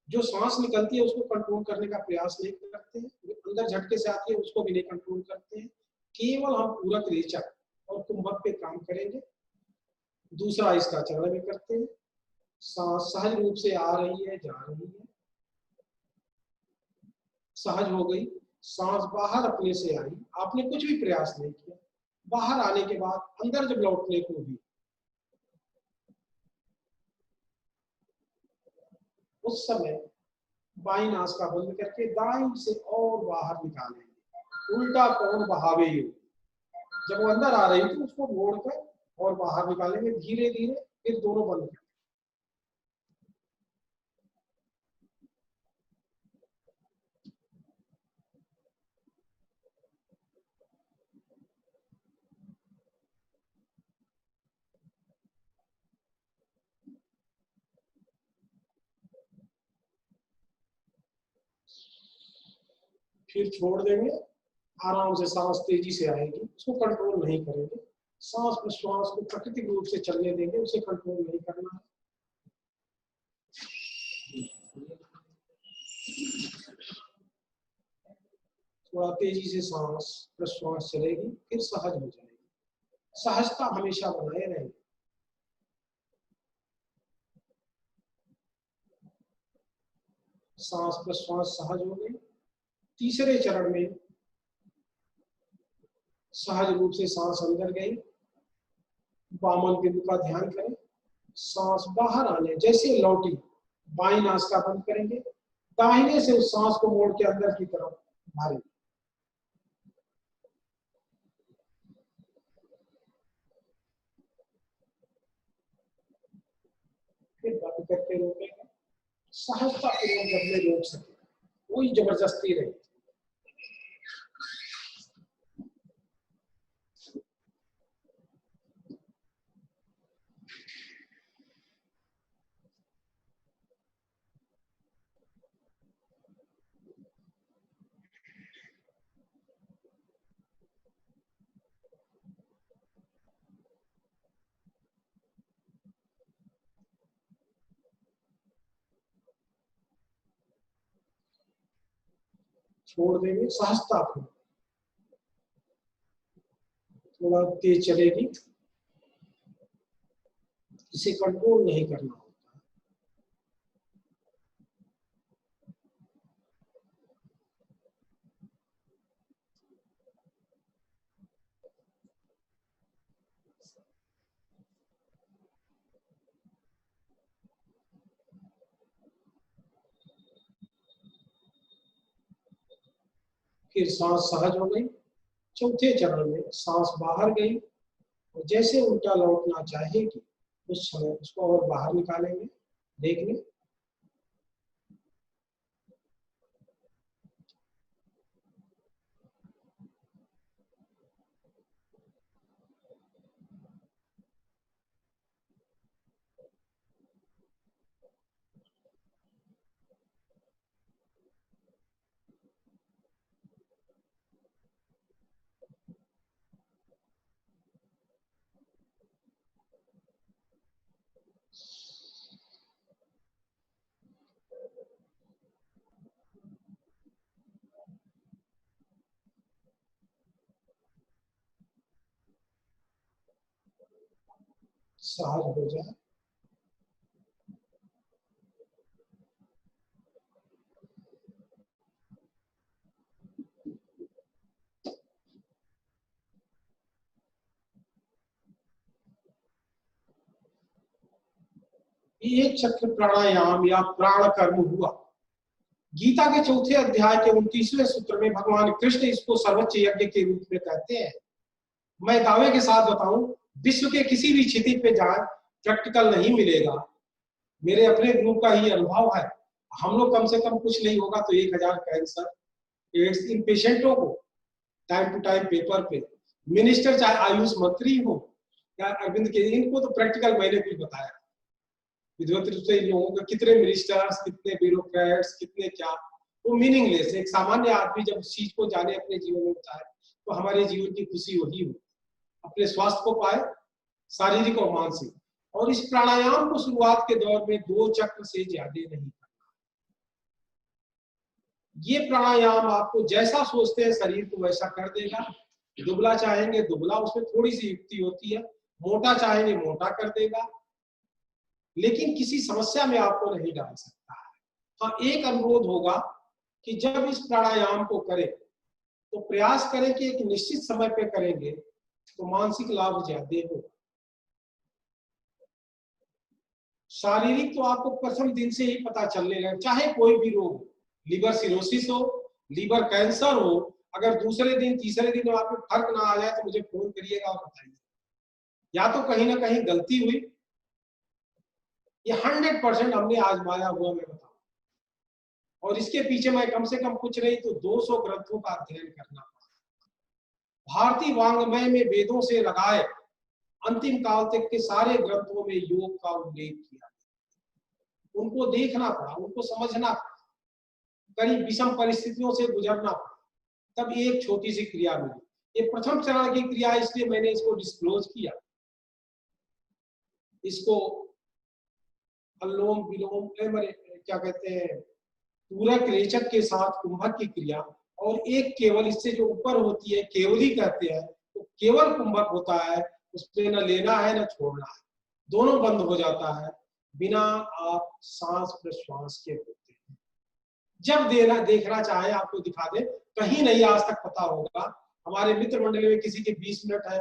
जो सांस निकलती है उसको कंट्रोल करने का प्रयास नहीं करते हैं, अंदर झटके से आती है उसको भी नहीं कंट्रोल करते हैं। केवल हम पूरक, रेचक और कुंभक पे काम करेंगे। दूसरा इसका चरण में करते हैं। सांस सहज रूप से आ रही है, जा रही है, सहज हो गई। सांस बाहर अपने से आई, आपने कुछ भी प्रयास नहीं किया। बाहर आने के बाद अंदर जब लौटने को भी, उस समय बाईं नासिका बंद करके दाईं से और बाहर निकालेंगे। उल्टा कौन बहावे योग। जब वो अंदर आ रही थी उसको मोड़कर और बाहर निकालेंगे धीरे धीरे, फिर दोनों बंद करेंगे। फिर छोड़ देंगे। आराम से सांस तेजी से आएगी, उसको कंट्रोल नहीं करेंगे। सांस प्रश्वास को प्राकृतिक रूप से चलने देंगे, उसे कंट्रोल नहीं करना है। थोड़ा तेजी से सांस प्रश्वास चलेगी, फिर सहज हो जाएगी। सहजता हमेशा बनाए रहेगी। सांस प्रश्वास सहज हो गई। तीसरे चरण में सहज रूप से सांस अंदर गई। वामन बिंदु का ध्यान करें। सांस बाहर आने जैसे लौटी, बाईं नासिका बंद करेंगे, दाहिने से उस सांस को मोड़ के अंदर की तरफ भरेंगे। फिर बंद करके रोकेंगे। सहजता पूर्वक जब में रोक सके, कोई जबरदस्ती नहीं। छोड़ देंगे सहजता को, थोड़ा तेज चलेगी, इसे कंट्रोल नहीं करना होता। फिर सांस सहज हो गई। चौथे चरण में सांस बाहर गई और जैसे उल्टा लौटना चाहेगी उस समय उसको और बाहर निकालेंगे। देख लें, सहज हो जाए। ये एक चक्र प्राणायाम या प्राण कर्म हुआ। गीता के चौथे अध्याय के 29वें सूत्र में भगवान कृष्ण इसको सर्वोच्च यज्ञ के रूप में कहते हैं। मैं दावे के साथ बताऊं, विश्व के किसी भी क्षितिज पे जाए प्रैक्टिकल नहीं मिलेगा। मेरे अपने ग्रुप का ही अनुभव है। हम लोग कम से कम कुछ नहीं होगा तो 1000 कैंसर एड्स इन पेशेंटों को टाइम टू टाइम पेपर पे, मिनिस्टर चाहे आयुष मंत्री हो या अरविंद के, इनको तो प्रैक्टिकल मैंने भी बताया विधिवत रूप से। इन लोगों के कितने मिनिस्टर्स, कितने ब्यूरोक्रेट्स, कितने क्या, वो मीनिंगलेस। एक सामान्य आदमी जब उस चीज को जाने अपने जीवन में चाहे तो हमारे जीवन की खुशी वही हो, अपने स्वास्थ्य को पाए, शारीरिक और मानसिक। और इस प्राणायाम को शुरुआत के दौर में 2 चक्र से ज्यादा नहीं करना। ये प्राणायाम आपको जैसा सोचते हैं शरीर को वैसा कर देगा। दुबला चाहेंगे दुबला, उसमें थोड़ी सी युक्ति होती है। मोटा चाहेंगे मोटा कर देगा, लेकिन किसी समस्या में आपको नहीं डाल सकता है। हाँ, एक अनुरोध होगा कि जब इस प्राणायाम को करें तो प्रयास करें कि एक निश्चित समय पे करेंगे तो मानसिक लाभ ज्यादा होगा। शारीरिक तो आपको प्रथम दिन से ही पता चलने लगे, चाहे कोई भी रोग, लीवर सिरोसिस हो, लीवर कैंसर हो, अगर दूसरे दिन तीसरे दिन आपको फर्क ना आ जाए तो मुझे फोन करिएगा और बताइए। या तो कहीं ना कहीं गलती हुई, ये 100% हमने आजमाया हुआ मैं बताऊं। और इसके पीछे मैं कम से कम कुछ नहीं तो 200 ग्रंथों का अध्ययन करना पड़ा। भारतीय वांग्मय में वेदों से लगाए अंतिम काल तक के सारे ग्रंथों में योग का उल्लेख किया। उनको देखना पड़ा, उनको समझना पड़ा, कई विषम परिस्थितियों से गुजरना पड़ा, तब एक छोटी सी क्रिया मिली। ये प्रथम चरण की क्रिया, इसलिए मैंने इसको डिस्क्लोज किया। इसको अनुलोम विलोम क्या कहते हैं, पूरक रेचक के साथ कुंभक की क्रिया, और एक केवल इससे जो ऊपर होती है केवली कहते हैं, तो केवल कुंभक होता है, उसमें न लेना है न छोड़ना है, दोनों बंद हो जाता है, बिना आप सांस प्रश्वास के होते हैं। जब देखना चाहे आपको दिखा दे, कहीं नहीं आज तक पता होगा। हमारे मित्र मंडली में किसी के 20 मिनट है।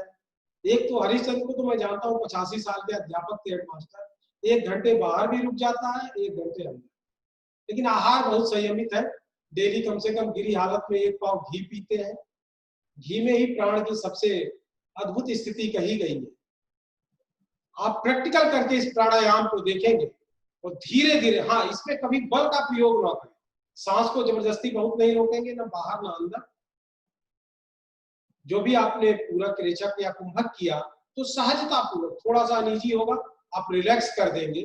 एक तो हरिश्चंद्र को तो मैं जानता हूँ, 85 साल के अध्यापक थे, हेडमास्टर, 1 घंटे बाहर भी रुक जाता है, 1 घंटे अंदर। लेकिन आहार बहुत संयमित है। डेली कम से कम गिरी हालत में 1 पाव घी पीते हैं। घी में ही प्राण की सबसे अद्भुत स्थिति कही गई है। आप प्रैक्टिकल करके इस प्राणायाम को देखेंगे और धीरे धीरे, हाँ इसमें कभी बल का प्रयोग ना करें, सांस को जबरदस्ती बहुत नहीं रोकेंगे, ना बाहर ना अंदर। जो भी आपने पूरक, रेचक या कुंभक किया तो सहजता पूर्वक, थोड़ा सा निजी होगा, आप रिलैक्स कर देंगे।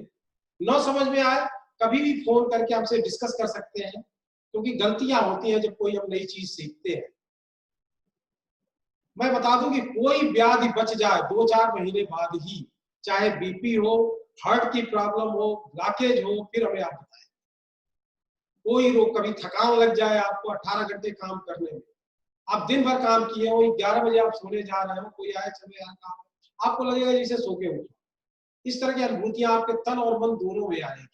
न समझ में आए कभी भी फोन करके हमसे डिस्कस कर सकते हैं, क्योंकि गलतियां होती हैं जब कोई हम नई चीज सीखते हैं। मैं बता दूं कि कोई व्याधि बच जाए 2-4 महीने बाद ही, चाहे बीपी हो, हार्ट की प्रॉब्लम हो, ब्लॉकेज हो, फिर हमें आप बताएं। कोई रोग, कभी थकान लग जाए आपको 18 घंटे काम करने में, आप दिन भर काम किए हो, 11 बजे आप सोने जा रहे हो, कोई आए चले यार काम, आपको लगेगा जैसे सो के उठो। इस तरह की अनुभूतियां आपके तन और मन दोनों में आएगी।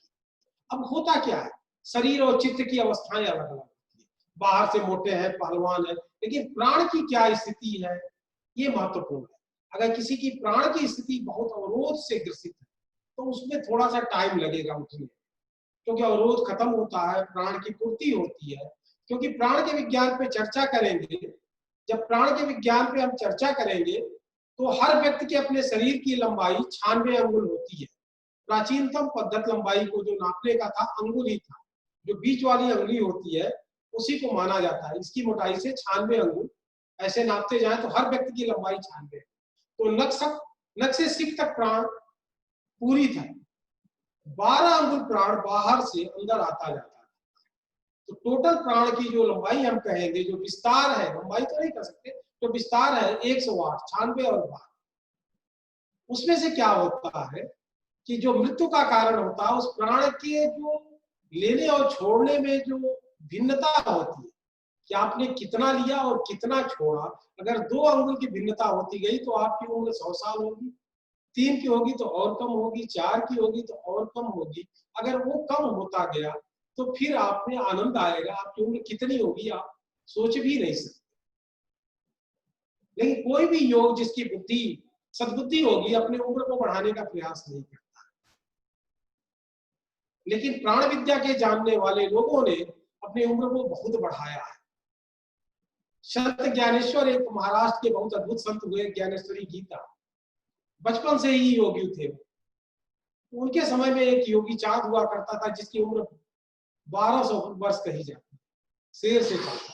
अब होता क्या है, शरीर और चित्त की अवस्थाएं अलग अलग होती है। बाहर से मोटे हैं, पहलवान है, लेकिन प्राण की क्या स्थिति है, ये महत्वपूर्ण है। अगर किसी की प्राण की स्थिति बहुत अवरोध से ग्रसित है तो उसमें थोड़ा सा टाइम लगेगा उठने, क्योंकि अवरोध खत्म होता है, प्राण की पूर्ति होती है। क्योंकि प्राण के विज्ञान पे चर्चा करेंगे, जब प्राण के विज्ञान पे हम चर्चा करेंगे तो हर व्यक्ति के अपने शरीर की लंबाई 96 अंगुल होती है। प्राचीनतम पद्धत लंबाई को जो नापने का था, अंगुल ही था। जो बीच वाली अंगुली होती है उसी को माना जाता है। इसकी मोटाई से 96 अंगुल ऐसे नापते जाए तो हर व्यक्ति की लंबाई 96। तो नख से सिख तक प्राण पूरी था, 12 अंगुल प्राण बाहर से अंदर आता जाता है। तो टोटल प्राण की जो लंबाई हम कहेंगे, जो विस्तार है, लंबाई तो नहीं कर सकते, जो विस्तार है 108, 96 और 12। उसमें से क्या होता है कि जो मृत्यु का कारण होता है, उस प्राण के जो लेने और छोड़ने में जो भिन्नता होती है कि आपने कितना लिया और कितना छोड़ा। अगर 2 अंगुल की भिन्नता होती गई तो आपकी उम्र 100 साल होगी, 3 की होगी तो और कम होगी, 4 की होगी तो और कम होगी। अगर वो कम होता गया तो फिर आप में आनंद आएगा, आपकी उम्र कितनी होगी आप सोच भी नहीं सकते। लेकिन कोई भी योग जिसकी बुद्धि सद्बुद्धि होगी, अपनी उम्र को बढ़ाने का प्रयास नहीं करता। लेकिन प्राण विद्या के जानने वाले लोगों ने अपनी उम्र को बहुत बढ़ाया है। संत ज्ञानेश्वर एक महाराष्ट्र के बहुत अद्भुत संत हुए, ज्ञानेश्वरी गीता, बचपन से ही योगी थे। उनके समय में एक योगी चांद हुआ करता था जिसकी उम्र 1200 वर्ष कही जाती, शेर से चलता।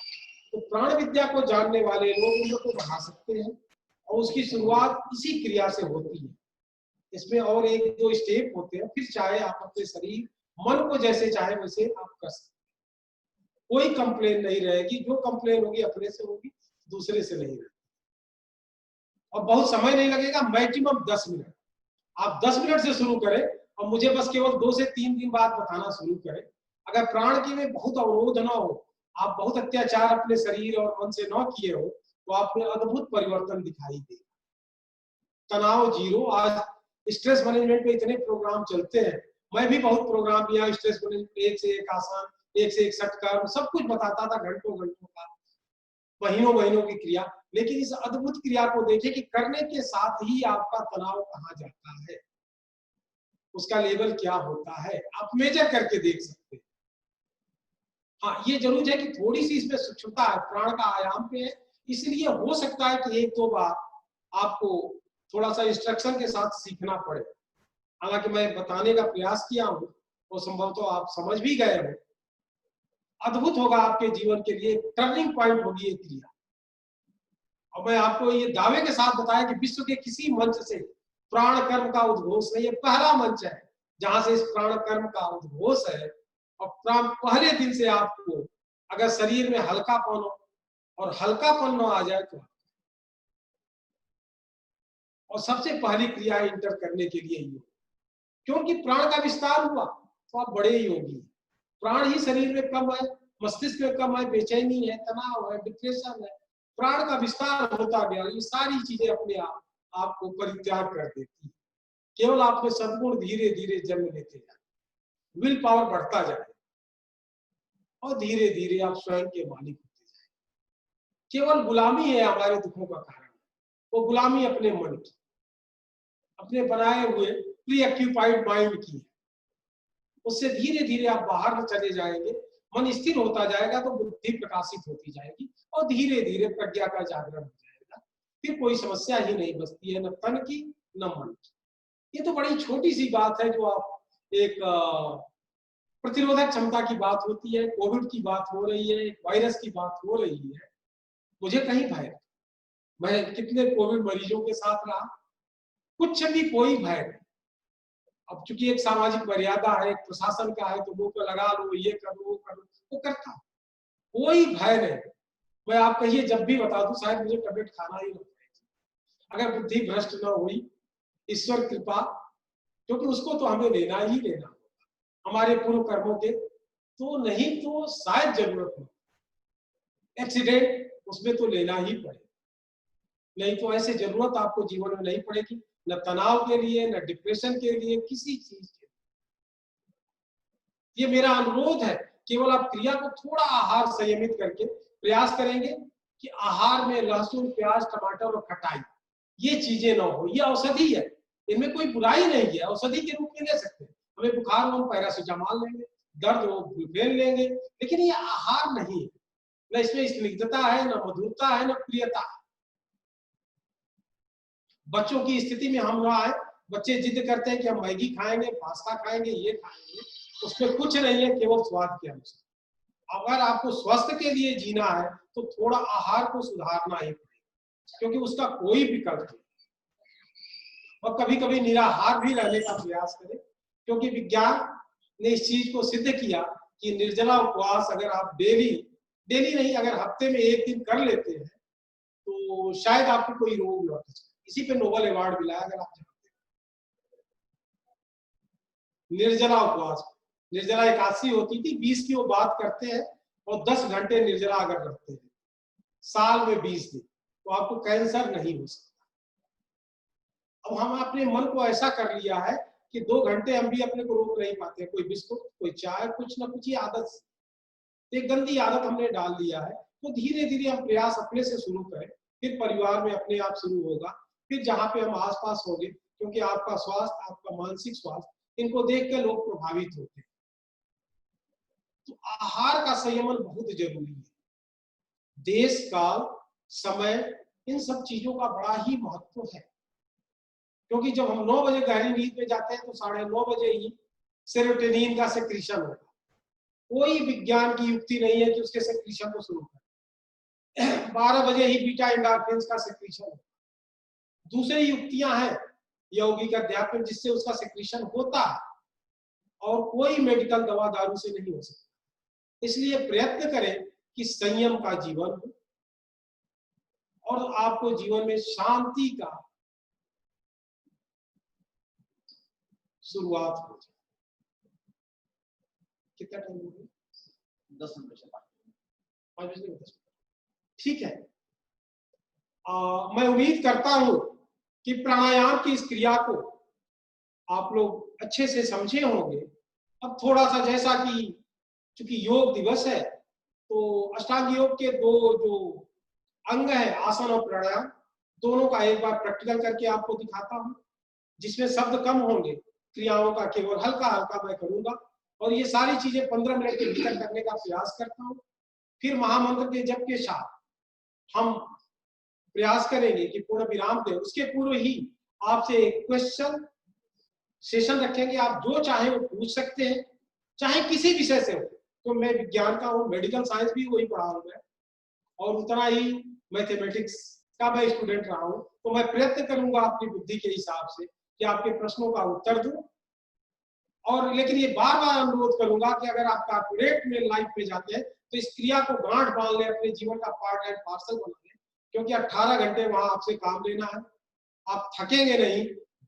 तो प्राण विद्या को जानने वाले लोग उम्र को बढ़ा सकते हैं, और उसकी शुरुआत इसी क्रिया से होती है। इसमें और 1-2 स्टेप होते हैं, फिर चाहे आप अपने शरीर मन को जैसे चाहे वैसे आप कर सकते हैं। कोई कंप्लेन नहीं रहेगी, जो कंप्लेन होगी अपने से होगी, दूसरे से नहीं रहेगी। और बहुत समय नहीं लगेगा, मैक्सिमम 10 मिनट। आप 10 मिनट से शुरू करें और मुझे बस केवल 2 से 3 दिन बाद बताना शुरू करें। अगर प्राण की में बहुत अवरोध ना हो, आप बहुत अत्याचार अपने शरीर और मन से न किए हो, तो आप में अद्भुत परिवर्तन दिखाई देगा। तनाव जीरो। आज स्ट्रेस मैनेजमेंट पे इतने प्रोग्राम चलते हैं, मैं भी बहुत प्रोग्राम किया स्ट्रेस मैनेजमेंट, 1 से 1 आसान, 1 से 1 षटकर्म, सब कुछ बताता था, घंटों घंटों का, महीनों महीनों की क्रिया। लेकिन इस अद्भुत क्रिया को देखिए कि करने के साथ ही आपका तनाव कहाँ जाता है, उसका लेवल क्या होता है, आप मेजर करके देख सकते हैं। हाँ, ये जरूर है कि थोड़ी सी इसमें सूक्ष्मता है, प्राण का आयाम पे है, इसलिए हो सकता है कि 1-2 बार आपको थोड़ा सा इंस्ट्रक्शन के साथ सीखना पड़े। हालांकि मैं बताने का प्रयास किया हूं और संभवतः आप समझ भी गए हो। अद्भुत होगा आपके जीवन के लिए, टर्निंग पॉइंट होगी ये क्रिया। और मैं आपको ये दावे के साथ बताया कि विश्व के किसी मंच से प्राण कर्म का उद्घोष नहीं, ये पहला मंच है जहां से इस प्राण कर्म का उद्घोष है। और प्राण पहले दिन से आपको अगर शरीर में हल्कापन हो, और हल्कापन न आ जाए तो, और सबसे पहली क्रिया इंटर करने के लिए योग, क्योंकि प्राण का विस्तार हुआ तो आप बड़े योगी। प्राण ही शरीर में कम है, मस्तिष्क में कम है, बेचैनी है, तनाव है, डिप्रेशन है, प्राण का विस्तार होता गया, ये सारी चीजें अपने आप आपको परित्याग कर देती है। केवल आप में सद्गुण धीरे धीरे जन्म लेते जाए, विल पावर बढ़ता जाए, और धीरे धीरे आप स्वयं के मालिक होते जाए। केवल गुलामी है हमारे दुखों का कारण, वो गुलामी अपने मन की, अपने बनाए हुए प्रीऑक्यूपाइड माइंड की। उससे धीरे धीरे आप बाहर चले जाएंगे, मन स्थिर होता जाएगा तो बुद्धि प्रकाशित होती जाएगी, और धीरे धीरे प्रज्ञा का जागरण हो जाएगा। फिर कोई समस्या ही नहीं बचती है, न तन की न मन की। ये तो बड़ी छोटी सी बात है जो आप एक प्रतिरोधक क्षमता की बात होती है, कोविड की बात हो रही है, वायरस की बात हो रही है, मुझे कहीं भय नहीं। मैं कितने कोविड मरीजों के साथ रहा, कुछ भी कोई भय नहीं। अब चूंकि एक सामाजिक मर्यादा है, एक प्रशासन का है, तो मुंह पे लगा लो, ये करो वो करो, वो करता, कोई भय नहीं। मैं आप कहिए जब भी बता दूं, शायद मुझे टैबलेट खाना ही नहीं, अगर बुद्धि भ्रष्ट न हुई, ईश्वर कृपा, क्योंकि उसको तो हमें लेना ही लेना होगा हमारे पूर्व कर्मों के, तो नहीं तो शायद जरूरत हो, एक्सीडेंट उसमें तो लेना ही पड़ेगा, नहीं तो ऐसे जरूरत आपको जीवन में नहीं पड़ेगी, न तनाव के लिए, न डिप्रेशन के लिए, किसी चीज के लिए। ये मेरा अनुरोध है, केवल आप क्रिया को थोड़ा आहार संयमित करके प्रयास करेंगे कि आहार में लहसुन, प्याज, टमाटर और खटाई ये चीजें ना हो। ये औषधि है, इनमें कोई बुराई नहीं है, औषधि के रूप में ले सकते हैं। हमें बुखार हो, हम पैरासीटामोल लेंगे, दर्द हो ब्रुफेन लेंगे, लेकिन ये आहार नहीं है। न इसमें स्निग्धता है, न मधुरता है, न प्रियता है। बच्चों की स्थिति में हम रहा है, बच्चे जिद करते हैं कि हम मैगी खाएंगे, पास्ता खाएंगे, ये खाएंगे, उसमें कुछ नहीं है, केवल स्वाद के अनुसार। अगर आपको स्वस्थ के लिए जीना है तो थोड़ा आहार को सुधारना ही पड़ेगा, क्योंकि उसका कोई विकल्प नहीं। और कभी कभी निराहार भी रहने का प्रयास करें, क्योंकि विज्ञान ने इस चीज को सिद्ध किया कि निर्जला उपवास अगर आप डेली नहीं, अगर हफ्ते में एक दिन कर लेते हैं तो शायद आपको कोई रोग लौट जाए। इसी पे नोबेल अवार्ड मिला है। अगर आप जानते हैं निर्जला उपवास, निर्जला एकादशी होती थी, 20 की वो बात करते हैं, और 10 घंटे निर्जला अगर रखते हैं साल में 20 दिन, तो आपको कैंसर नहीं हो सकता। अब हम अपने मन को ऐसा कर लिया है कि 2 घंटे हम भी अपने को रोक नहीं पाते, कोई बिस्कुट, कोई चाय, कुछ ना कुछ ही आदत, एक गंदी आदत हमने डाल दिया है। तो धीरे धीरे हम प्रयास अपने से शुरू करें, फिर परिवार में अपने आप शुरू होगा, फिर जहाँ पे हम आसपास होंगे, क्योंकि आपका स्वास्थ्य, आपका मानसिक स्वास्थ्य, इनको देख के लोग प्रभावित होते हैं। तो आहार का संयमन बहुत जरूरी है। देश, काल, समय, इन सब चीजों का बड़ा ही महत्व है, क्योंकि जब हम 9 बजे गहरी नींद में जाते हैं तो 9:30 बजे ही सेरोटोनिन का सेक्रीशन होगा। कोई विज्ञान की युक्ति नहीं है कि उसके सेक्रीशन को शुरू करें। 12 बजे ही बीटा एंडोर्फिन्स का सेक्रीशन होगा। दूसरी युक्तियां हैं यौगिक अध्यात्म जिससे उसका सेक्रीशन होता है, और कोई मेडिकल दवा दारू से नहीं हो सकता। इसलिए प्रयत्न करें कि संयम का जीवन हो और आपको जीवन में शांति का शुरुआत हो जाए। कितना टाइम हो गया? 10 मिनट से 5 बजे। ठीक है। मैं उम्मीद करता हूं कि प्राणायाम की इस क्रिया को आप लोग अच्छे से समझे होंगे। अब थोड़ा सा, जैसा कि चूंकि योग दिवस है, तो अष्टांग योग के 2 जो अंग है, आसन और प्राणायाम, दोनों का एक बार प्रैक्टिकल करके आपको दिखाता हूं, जिसमें शब्द कम होंगे, क्रियाओं का केवल हल्का हल्का मैं करूंगा, और ये सारी चीजें 15 मिनट के भीतर करने का प्रयास करता हूं। फिर महामंत्र के जप के साथ हम प्रयास करेंगे कि पूर्ण विराम दें। उसके पूर्व ही आपसे एक क्वेश्चन सेशन रखेंगे, आप जो चाहे वो पूछ सकते हैं, चाहे किसी विषय से हो। तो मैं विज्ञान का हूँ, मेडिकल साइंस भी वही पढ़ा हूँ मैं, और उतना ही मैथमेटिक्स का मैं स्टूडेंट रहा हूँ। तो मैं प्रयत्न करूंगा अपनी बुद्धि के हिसाब से कि आपके प्रश्नों का उत्तर दूं। और लेकिन ये बार बार अनुरोध करूंगा कि अगर आप कॉर्पोरेट में लाइफ में जाते हैं तो इस क्रिया को गांठ बांध लें, अपने जीवन का पार्ट एंड पार्सल बना लें, क्योंकि 18 घंटे वहां आपसे काम लेना है। आप थकेंगे नहीं,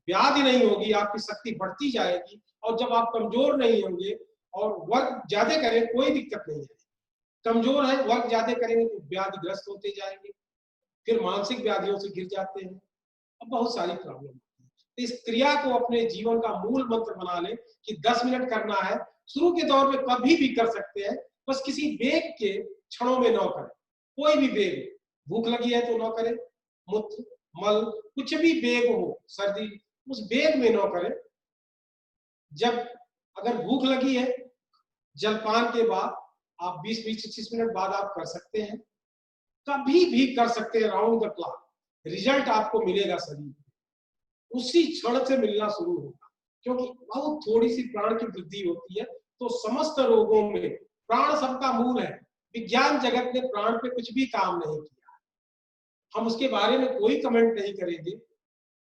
व्याधि नहीं होगी, आपकी शक्ति बढ़ती जाएगी, और जब आप कमजोर नहीं होंगे और वर्क ज्यादा करें, कोई दिक्कत नहीं है। कमजोर है, वर्क ज्यादा करेंगे तो व्याधिग्रस्त होते जाएंगे, फिर मानसिक व्याधियों से घिर जाते हैं, अब बहुत सारी प्रॉब्लम होती है। तो इस क्रिया को अपने जीवन का मूल मंत्र बना लें कि 10 मिनट करना है। शुरू के दौर में कभी भी कर सकते हैं, बस किसी वेग के क्षणों में न करें। कोई भी वेग, भूख लगी है तो न करें, मूत्र, मल, कुछ भी वेग हो, सर्दी, उस वेग में न करें। जब अगर भूख लगी है, जलपान के बाद आप 20-25 मिनट बाद आप कर सकते हैं, कभी भी कर सकते हैं, राउंड द क्लॉक। रिजल्ट आपको मिलेगा शरीर में, उसी क्षण से मिलना शुरू होगा, क्योंकि बहुत थोड़ी सी प्राण की वृद्धि होती है। तो समस्त रोगों में प्राण सबका मूल है। विज्ञान जगत ने प्राण पे कुछ भी काम नहीं किया, हम उसके बारे में कोई कमेंट नहीं करेंगे,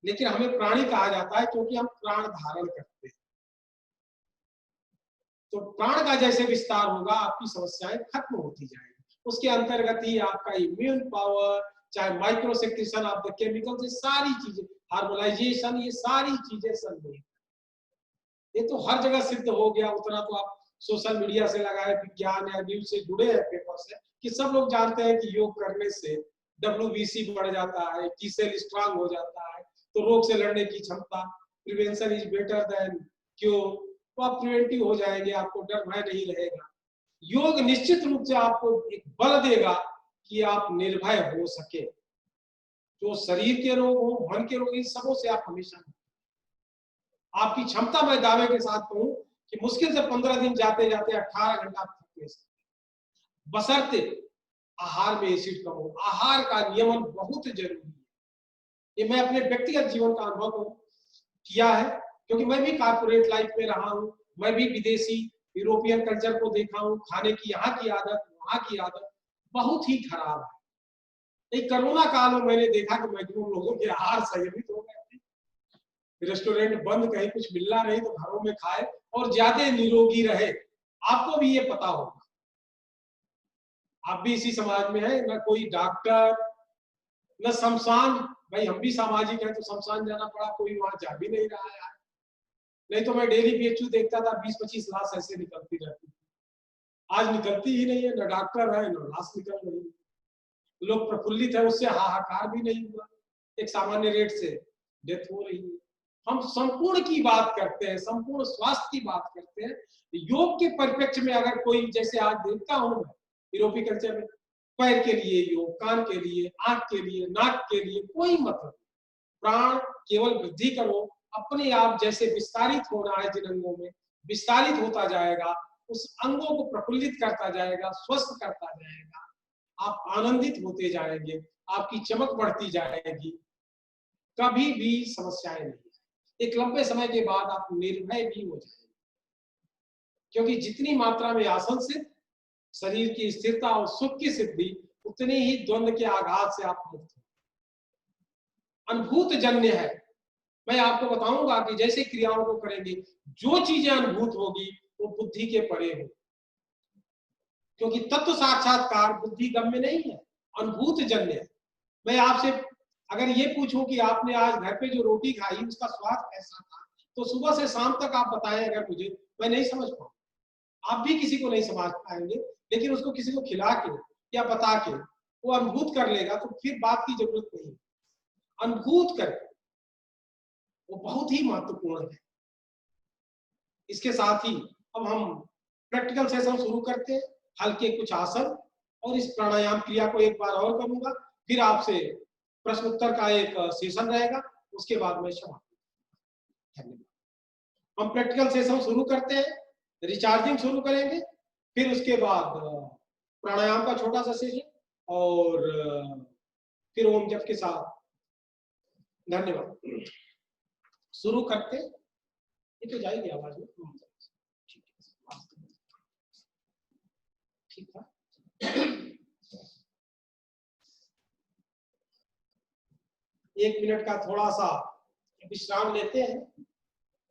लेकिन हमें प्राणी कहा जाता है क्योंकि हम प्राण धारण करते हैं। तो प्राण का जैसे विस्तार होगा आपकी समस्याएं खत्म होती जाएंगी। उसके अंतर्गत ही आपका इम्यून पावर, चाहे micro secretion of the chemicals, ये सारी चीजें, हार्मोनाइजेशन, ये सारी चीजें सम्मिलित, ये तो हर जगह सिद्ध हो गया। उतना तो आप सोशल मीडिया से लगाए, विज्ञान या न्यूज से जुड़े हैं, पेपर से, कि सब लोग जानते हैं कि योग करने से WBC बढ़ जाता है, टी सेल स्ट्रांग हो जाता है, तो रोग से लड़ने की क्षमता, prevention is better than cure, तो आप प्रिवेंटिव हो जाएंगे, आपको डर भय नहीं रहेगा। योग निश्चित रूप से आपको एक बल देगा कि आप निर्भय हो सके। जो शरीर के रोग हो, मन के रोग, इन सबों से आप हमेशा, आपकी क्षमता, मैं दावे के साथ कहूं कि मुश्किल से 15 दिन जाते जाते 18 घंटा आप थक ले सकते, बशर्ते आहार में एसिड कम हो। आहार का नियमन बहुत जरूरी है, ये मैं अपने व्यक्तिगत जीवन का अनुभव किया है, क्योंकि मैं भी कॉर्पोरेट लाइफ में रहा हूं, मैं भी विदेशी यूरोपियन कल्चर को देखा हूं, खाने की यहाँ की आदत, वहां की आदत बहुत ही खराब है। एक कोरोना काल में मैंने देखा कि मैक्सिमम लोगों के आहार संयमित हो गए थे, रेस्टोरेंट बंद, कहीं कुछ मिलना नहीं तो घरों में खाए और ज्यादा निरोगी रहे। आपको भी ये पता होगा, आप भी इसी समाज में है, न कोई डॉक्टर, न शमशान, भाई हम भी सामाजिक है तो शमशान जाना पड़ा, कोई वहां जा भी नहीं रहा है। नहीं तो मैं डेली PHU देखता था, 20-25 लाश ऐसे निकलती रहती थी, आज निकलती ही नहीं है, न डॉक्टर है न लाश निकल रही है। लोग प्रफुल्लित है, उससे हाहाकार भी नहीं हुआ, एक सामान्य रेट से डेथ हो रही है। हम संपूर्ण की बात करते हैं, संपूर्ण स्वास्थ्य की बात करते हैं। योग के परिप्रेक्ष्य में अगर कोई, जैसे आज देखता हूं मैं यूरोपीय कल्चर में, पैर के लिए योग, कान के लिए, आंख के लिए, नाक के लिए, कोई मतलब नहीं। प्राण केवल वृद्धि करो, अपने आप जैसे विस्तारित हो रहा है जिन अंगों में, विस्तारित होता जाएगा, उस अंगों को प्रफुल्लित करता जाएगा, स्वस्थ करता जाएगा, आप आनंदित होते जाएंगे, आपकी चमक बढ़ती जाएगी, कभी भी समस्याएं नहीं। एक लंबे समय के बाद आप निर्भय भी हो जाएंगे, क्योंकि जितनी मात्रा में आसन से शरीर की स्थिरता और सुख की सिद्धि, उतनी ही द्वंद्व के आघात से आप मुक्त हो। अनुभूत जन्य है, मैं आपको बताऊंगा कि जैसे क्रियाओं को करेंगे, जो चीजें अनुभूत होगी वो बुद्धि के परे हो, क्योंकि तत्व साक्षात्कार बुद्धि गम्य नहीं है, अनुभूत जन्य है। मैं आपसे अगर ये पूछूं कि आपने आज घर पे जो रोटी खाई उसका स्वाद कैसा था, तो सुबह से शाम तक आप बताएं, अगर मुझे, मैं नहीं समझ पाऊँ, आप भी किसी को नहीं समझ पाएंगे, लेकिन उसको किसी को खिला के या बता के वो अनुभूत कर लेगा, तो फिर बात की जरूरत नहीं। अनुभूत करके वो बहुत ही महत्वपूर्ण है। इसके साथ ही अब हम प्रैक्टिकल सेशन शुरू करते हैं, हल्के कुछ आसन और इस प्राणायाम क्रिया को एक बार और करूंगा, फिर आपसे प्रश्न उत्तर का एक सेशन रहेगा, उसके बाद मैं समाप्त। धन्यवाद। हम प्रैक्टिकल सेशन शुरू करते हैं, रिचार्जिंग शुरू करेंगे, फिर उसके बाद प्राणायाम का छोटा सा सेशन और फिर ओम जप के साथ। धन्यवाद। शुरू करते, ये तो जाएगी आवाज में, ठीक था। एक मिनट का थोड़ा सा विश्राम लेते हैं,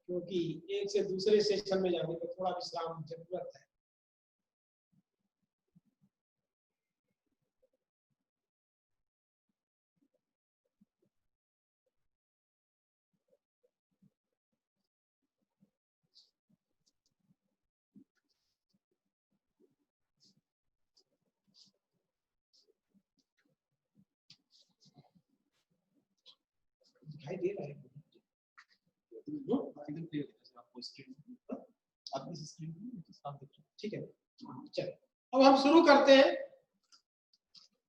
क्योंकि एक से दूसरे सेशन में जाने को थोड़ा विश्राम की जरूरत है। दिखाई दे रहा है ठीक है, चलिए अब हम शुरू करते हैं।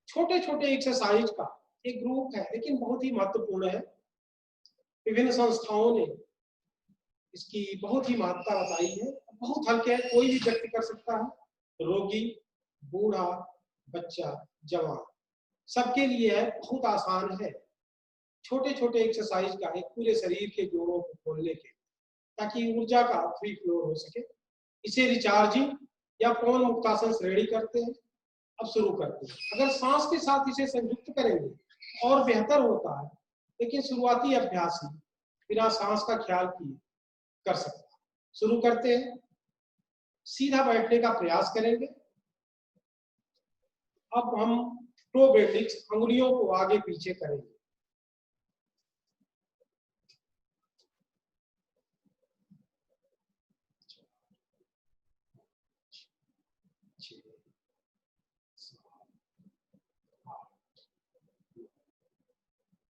छोटे छोटे एक्सरसाइज का एक ग्रुप है, लेकिन बहुत ही महत्वपूर्ण है। विभिन्न संस्थाओं ने इसकी बहुत ही महत्ता बताई है। बहुत हल्के है, कोई भी व्यक्ति कर सकता है, रोगी, बूढ़ा, बच्चा, जवान, सबके लिए है, बहुत आसान है। छोटे छोटे एक्सरसाइज का है पूरे शरीर के जोड़ों को खोलने के। ताकि ऊर्जा का फ्री फ्लो हो सके। इसे रिचार्जिंग या पवन मुक्तासन श्रेणी करते हैं। अब शुरू करते हैं। अगर सांस के साथ इसे संयुक्त करेंगे और बेहतर होता है, लेकिन शुरुआती अभ्यास ही बिना सांस का ख्याल किए कर सकता है। शुरू करते हैं। सीधा बैठने का प्रयास करेंगे। अब हम टो बेंडिंग्स, अंगुलियों को आगे पीछे करेंगे।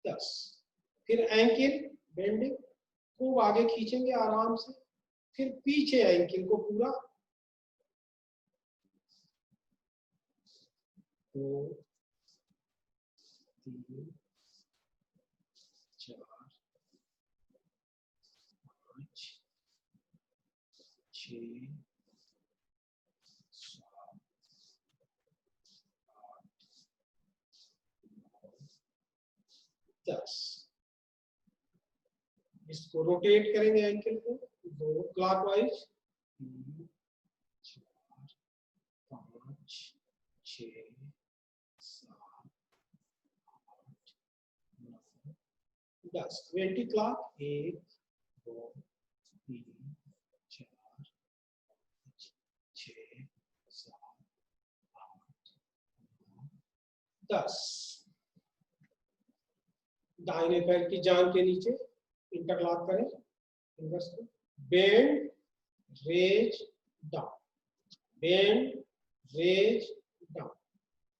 दस। फिर एंकल बेंडिंग, खूब आगे खींचेंगे आराम से। फिर पीछे एंकल को पूरा। 2 3 4 5 6 7 8 9 10। इसको रोटेट करेंगे एंकल को 2 क्लॉकवाइज। 3 4 5 6 7 8 9 10। 20 क्लॉक। 1 2 3 4 5 6 7 8 9 10। दाहिने पैर की जांघ के नीचे इंटरलॉक करें फिंगर्स को। Bend, raise, down, bend, raise, down,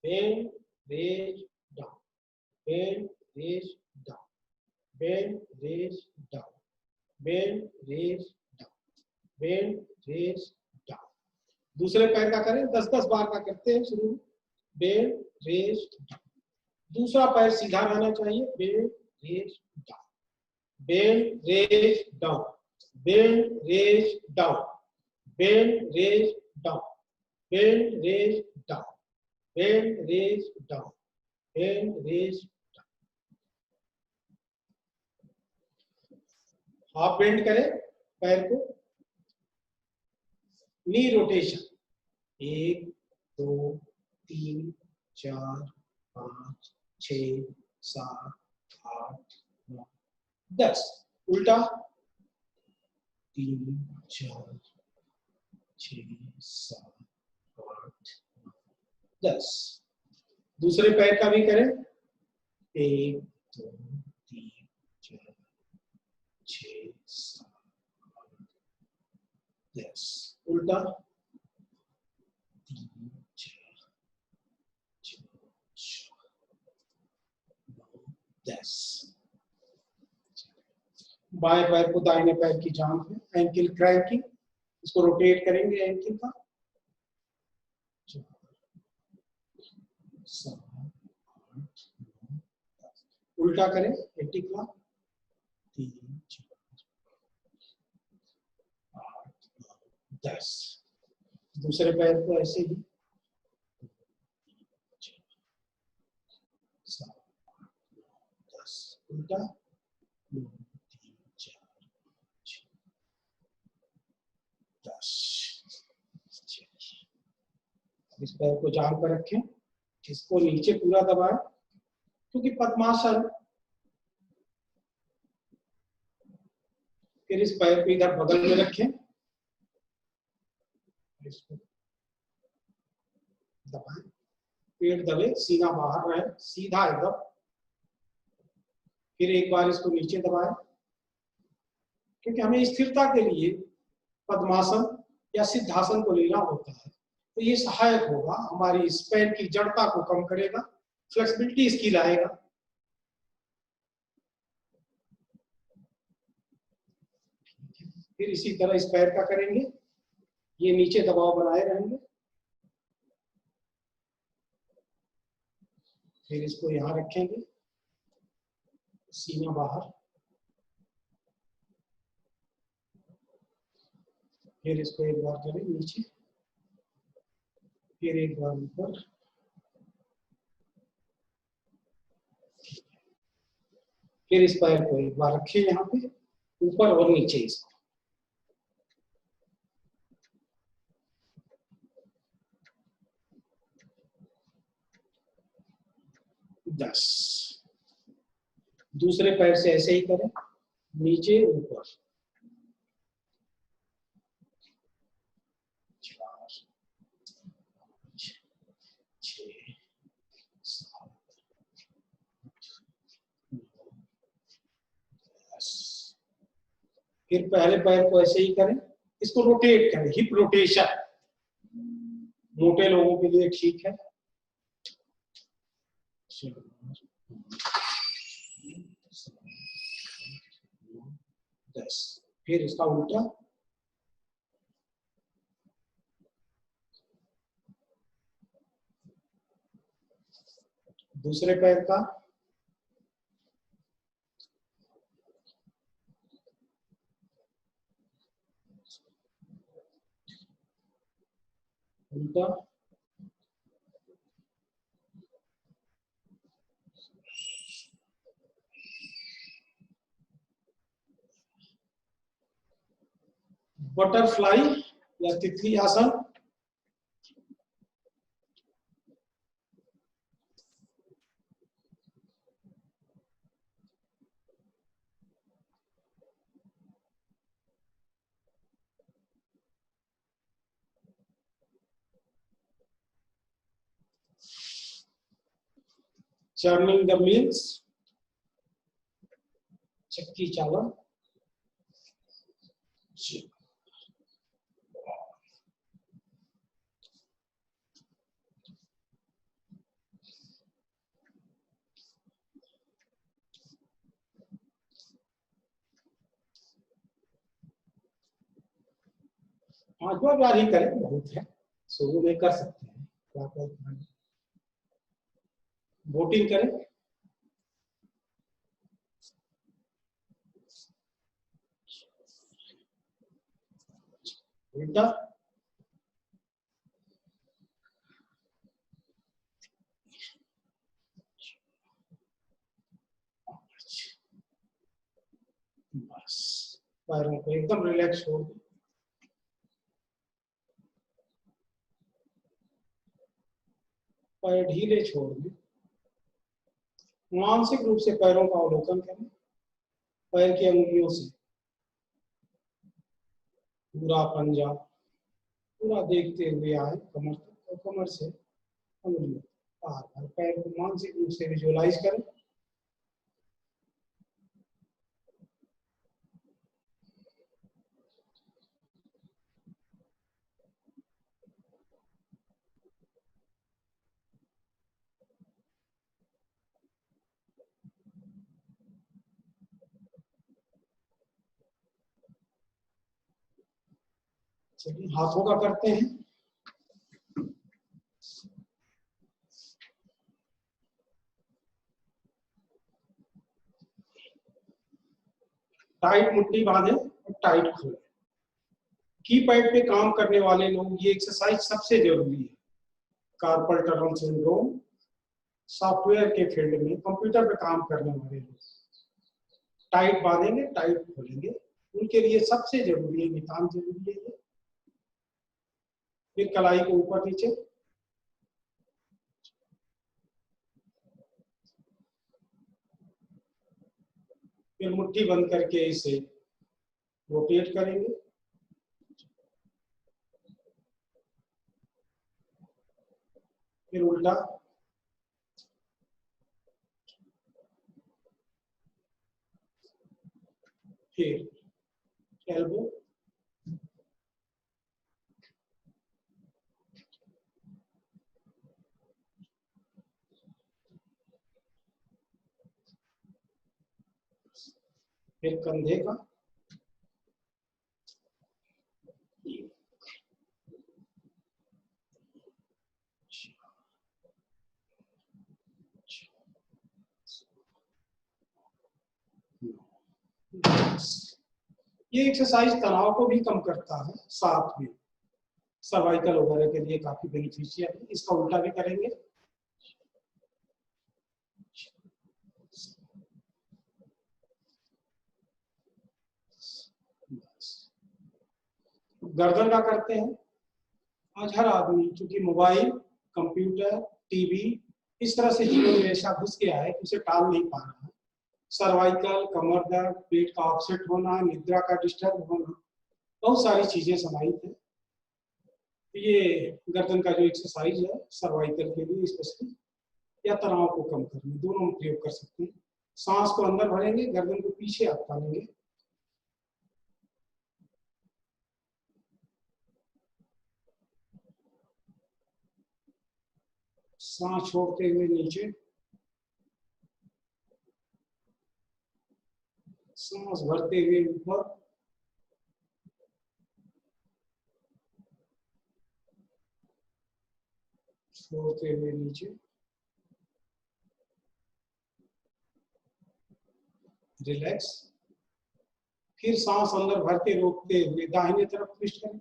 bend, raise, down, bend, raise, down, bend, raise, down, bend, raise, down, bend, raise, down. दूसरे पैर का करें। 10-10 बार का करते हैं शुरू में। Bend, raise, down. दूसरा पैर सीधा रहना चाहिए। Bend, raise, down, bend, raise, down, bend, raise, down, bend, raise, down, bend, raise, down, bend, raise, down, bend, raise, down. Half bend करें पैर को। Knee rotation 1 2 3 4 5 6 7 8 9 10। उल्टा 3 4 6 7 8 9 10। दूसरे पैर का भी करें। 1 2 3 4 6 7 8 10। उल्टा 3 4 6 9 10। बाएं पैर को दाहिने पैर की जांघ में, एंकल क्रैंकिंग। इसको रोटेट करेंगे एंकल का। 4 7 8 9 10। उल्टा करें एंटी क्लॉक। 3 4 8 9 10। दूसरे पैर को ऐसे ही 7 8 9 10। उल्टा 2 3 4 6 10। इस पैर को जांघ पर रखें। इसको नीचे पूरा दबाएं, क्योंकि पद्मासन। फिर इस पैर को इधर बगल में रखें। इसको दबाएं, पेट दबे, सीना बाहर रहे, सीधा एकदम। फिर एक बार इसको नीचे दबाएं, क्योंकि हमें स्थिरता के लिए पद्मासन या सिद्धासन को लेना होता है। तो ये सहायक होगा, हमारी इस पैर की जड़ता को कम करेगा, फ्लेक्सिबिलिटी इसकी लाएगा। फिर इसी तरह इस पैर का करेंगे। ये नीचे दबाव बनाए रहेंगे। फिर इसको यहां रखेंगे, सीना बाहर। फिर इसको एक बार करें नीचे, फिर एक बार ऊपर। फिर इस पैर को एक बार रखें यहाँ पे, ऊपर और नीचे इसको। 10। दूसरे पैर से ऐसे ही करें, नीचे ऊपर, 4 5 6 7 10। फिर पहले पैर को ऐसे ही करें, इसको रोटेट करें, हिप रोटेशन मोटे लोगों के लिए ठीक है। 10। फिर इसका उल्टा, दूसरे पैर का, उल्टा, बटरफ्लाई या तितली आसन। चर्निंग द मिल्स, चक्की चालन। पांच बार ही करें, बहुत है, शुरू में कर सकते हैं। वोटिंग करें, उल्टा, बस पैरों को एकदम रिलैक्स हो, पैर ढीले छोड़ दें। मानसिक रूप से पैरों का अवलोकन करें, पैर की अंगुलियों से पूरा पंजा पूरा देखते हुए आए कमर तक, और कमर से अंगुलियों, बार बार पैर को मानसिक रूप से विजुअलाइज करें। चलिए हाथों का करते हैं। टाइट मुट्ठी बांधे और टाइट खोले। की पैड पे काम करने वाले लोग ये एक्सरसाइज सबसे जरूरी है। कार्पल टनल सिंड्रोम, सॉफ्टवेयर के फील्ड में कंप्यूटर पे काम करने वाले लोग टाइट बांधेंगे, टाइट खोलेंगे, उनके लिए सबसे जरूरी है, नितांत जरूरी है। फिर कलाई को ऊपर नीचे, फिर मुट्ठी बंद करके इसे रोटेट करेंगे, फिर उल्टा, फिर एल्बो, फिर कंधे का, ये एक्सरसाइज तनाव को भी कम करता है, साथ में सर्वाइकल वगैरह के लिए काफी बेनिफिशियल है। इसका उल्टा भी करेंगे, गर्दन का करते हैं। आज हर आदमी, चूंकि मोबाइल, कंप्यूटर, टीवी इस तरह से जीवन में ऐसा घुस गया है कि उसे टाल नहीं पा रहा है। सर्वाइकल, कमर दर्द, पेट का अपसेट होना, निद्रा का डिस्टर्ब होना, बहुत सारी चीजें समाहित है। ये गर्दन का जो एक्सरसाइज है सर्वाइकल के लिए स्पेशली, या तनाव को कम करने, दोनों में प्रयोग कर सकते हैं। सांस को अंदर भरेंगे, गर्दन को पीछे आप टालेंगे। सांस छोड़ते हुए नीचे, सांस भरते हुए ऊपर, छोड़ते हुए नीचे। रिलैक्स। फिर सांस अंदर भरते रोकते हुए दाहिने तरफ ट्विस्ट करें,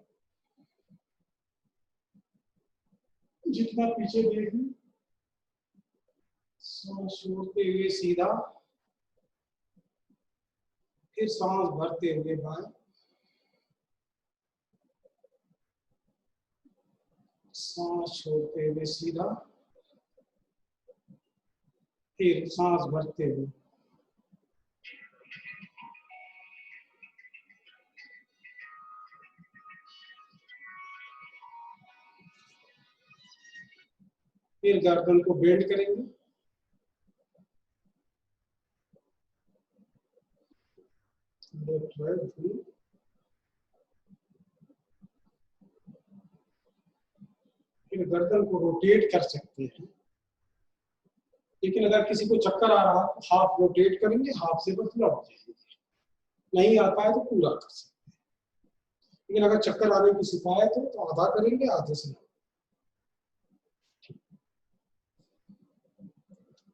जितना पीछे देखें। सांस छोड़ते हुए सीधा, फिर सांस भरते हुए बाएं, सांस छोड़ते हुए सीधा, फिर सांस भरते हुए। फिर गर्दन को बेंड करेंगे, लेफ्ट राइट। फिर गर्दन को रोटेट कर सकते हैं, लेकिन अगर किसी को चक्कर आ रहा है तो हाफ रोटेट करेंगे, हाफ से बस लौट जाएंगे। नहीं आता है तो पूरा कर सकते हैं, लेकिन अगर चक्कर आने की शिकायत हो तो आधा करेंगे, आधे से लौट।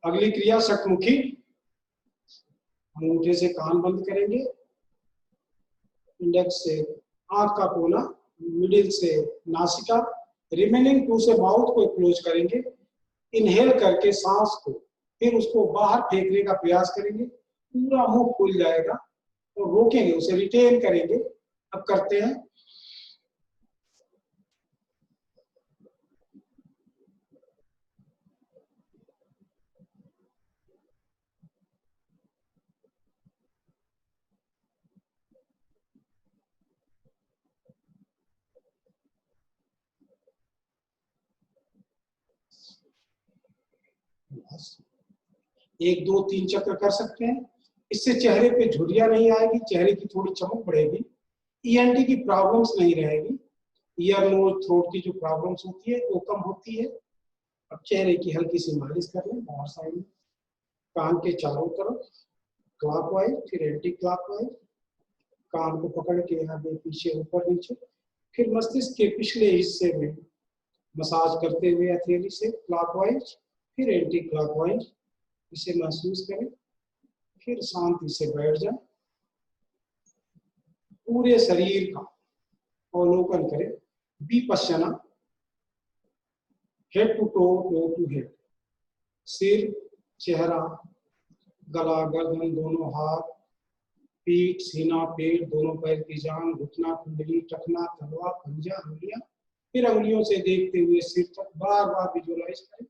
अगली क्रिया षटमुखी। अंगूठे से कान बंद करेंगे, इंडेक्स से आंख का कोना, मिडिल से नासिका, रिमेनिंग 2 से माउथ को क्लोज करेंगे। इनहेल करके सांस को, फिर उसको बाहर फेंकने का प्रयास करेंगे, पूरा मुंह खुल जाएगा और रोकेंगे, उसे रिटेन करेंगे। अब करते हैं। एक दो तीन चक्र कर सकते हैं। इससे चेहरे पे झुर्रियां नहीं आएगी, चेहरे की थोड़ी चमक बढ़ेगी, ईएनटी की प्रॉब्लम्स नहीं रहेगी, ईयर नोज थ्रोट की जो प्रॉब्लम्स होती है वो कम होती है। अब चेहरे की हल्की सी मालिश कर लें बाहर साइड में, कान के चारों तरफ क्लॉकवाइज, फिर एंटी क्लॉकवाइज। कान को पकड़ के आगे पीछे ऊपर नीचे, फिर मस्तिष्क के पिछले हिस्से में मसाज करते हुए हथेली से क्लॉकवाइज, फिर एंटी क्लॉकवाइज। इसे महसूस करें, फिर शांति से बैठ जाए। पूरे शरीर का अवलोकन करें, vipassana, head to toe, toe to head. सिर, चेहरा, गला, गर्दन, दोनों हाथ, पीठ, सीना, पेट, दोनों पैर की जांघ, घुटना, कुंडली, टखना, तलवा, पंजा, अंगुलियां। फिर अंगुलियों से देखते हुए सिर तक बार बार विजुअलाइज करें।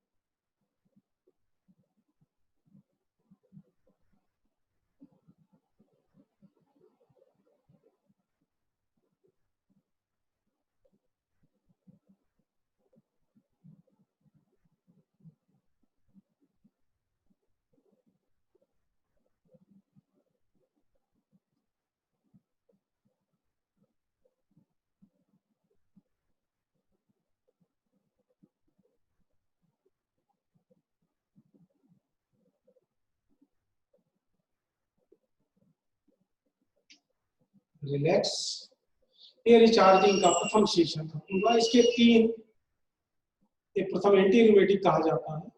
रिलैक्स। ये रिचार्जिंग का प्रथम सेशन था पूरा। इसके 3, एक प्रथम एंटी रूमेटिक कहा जाता है,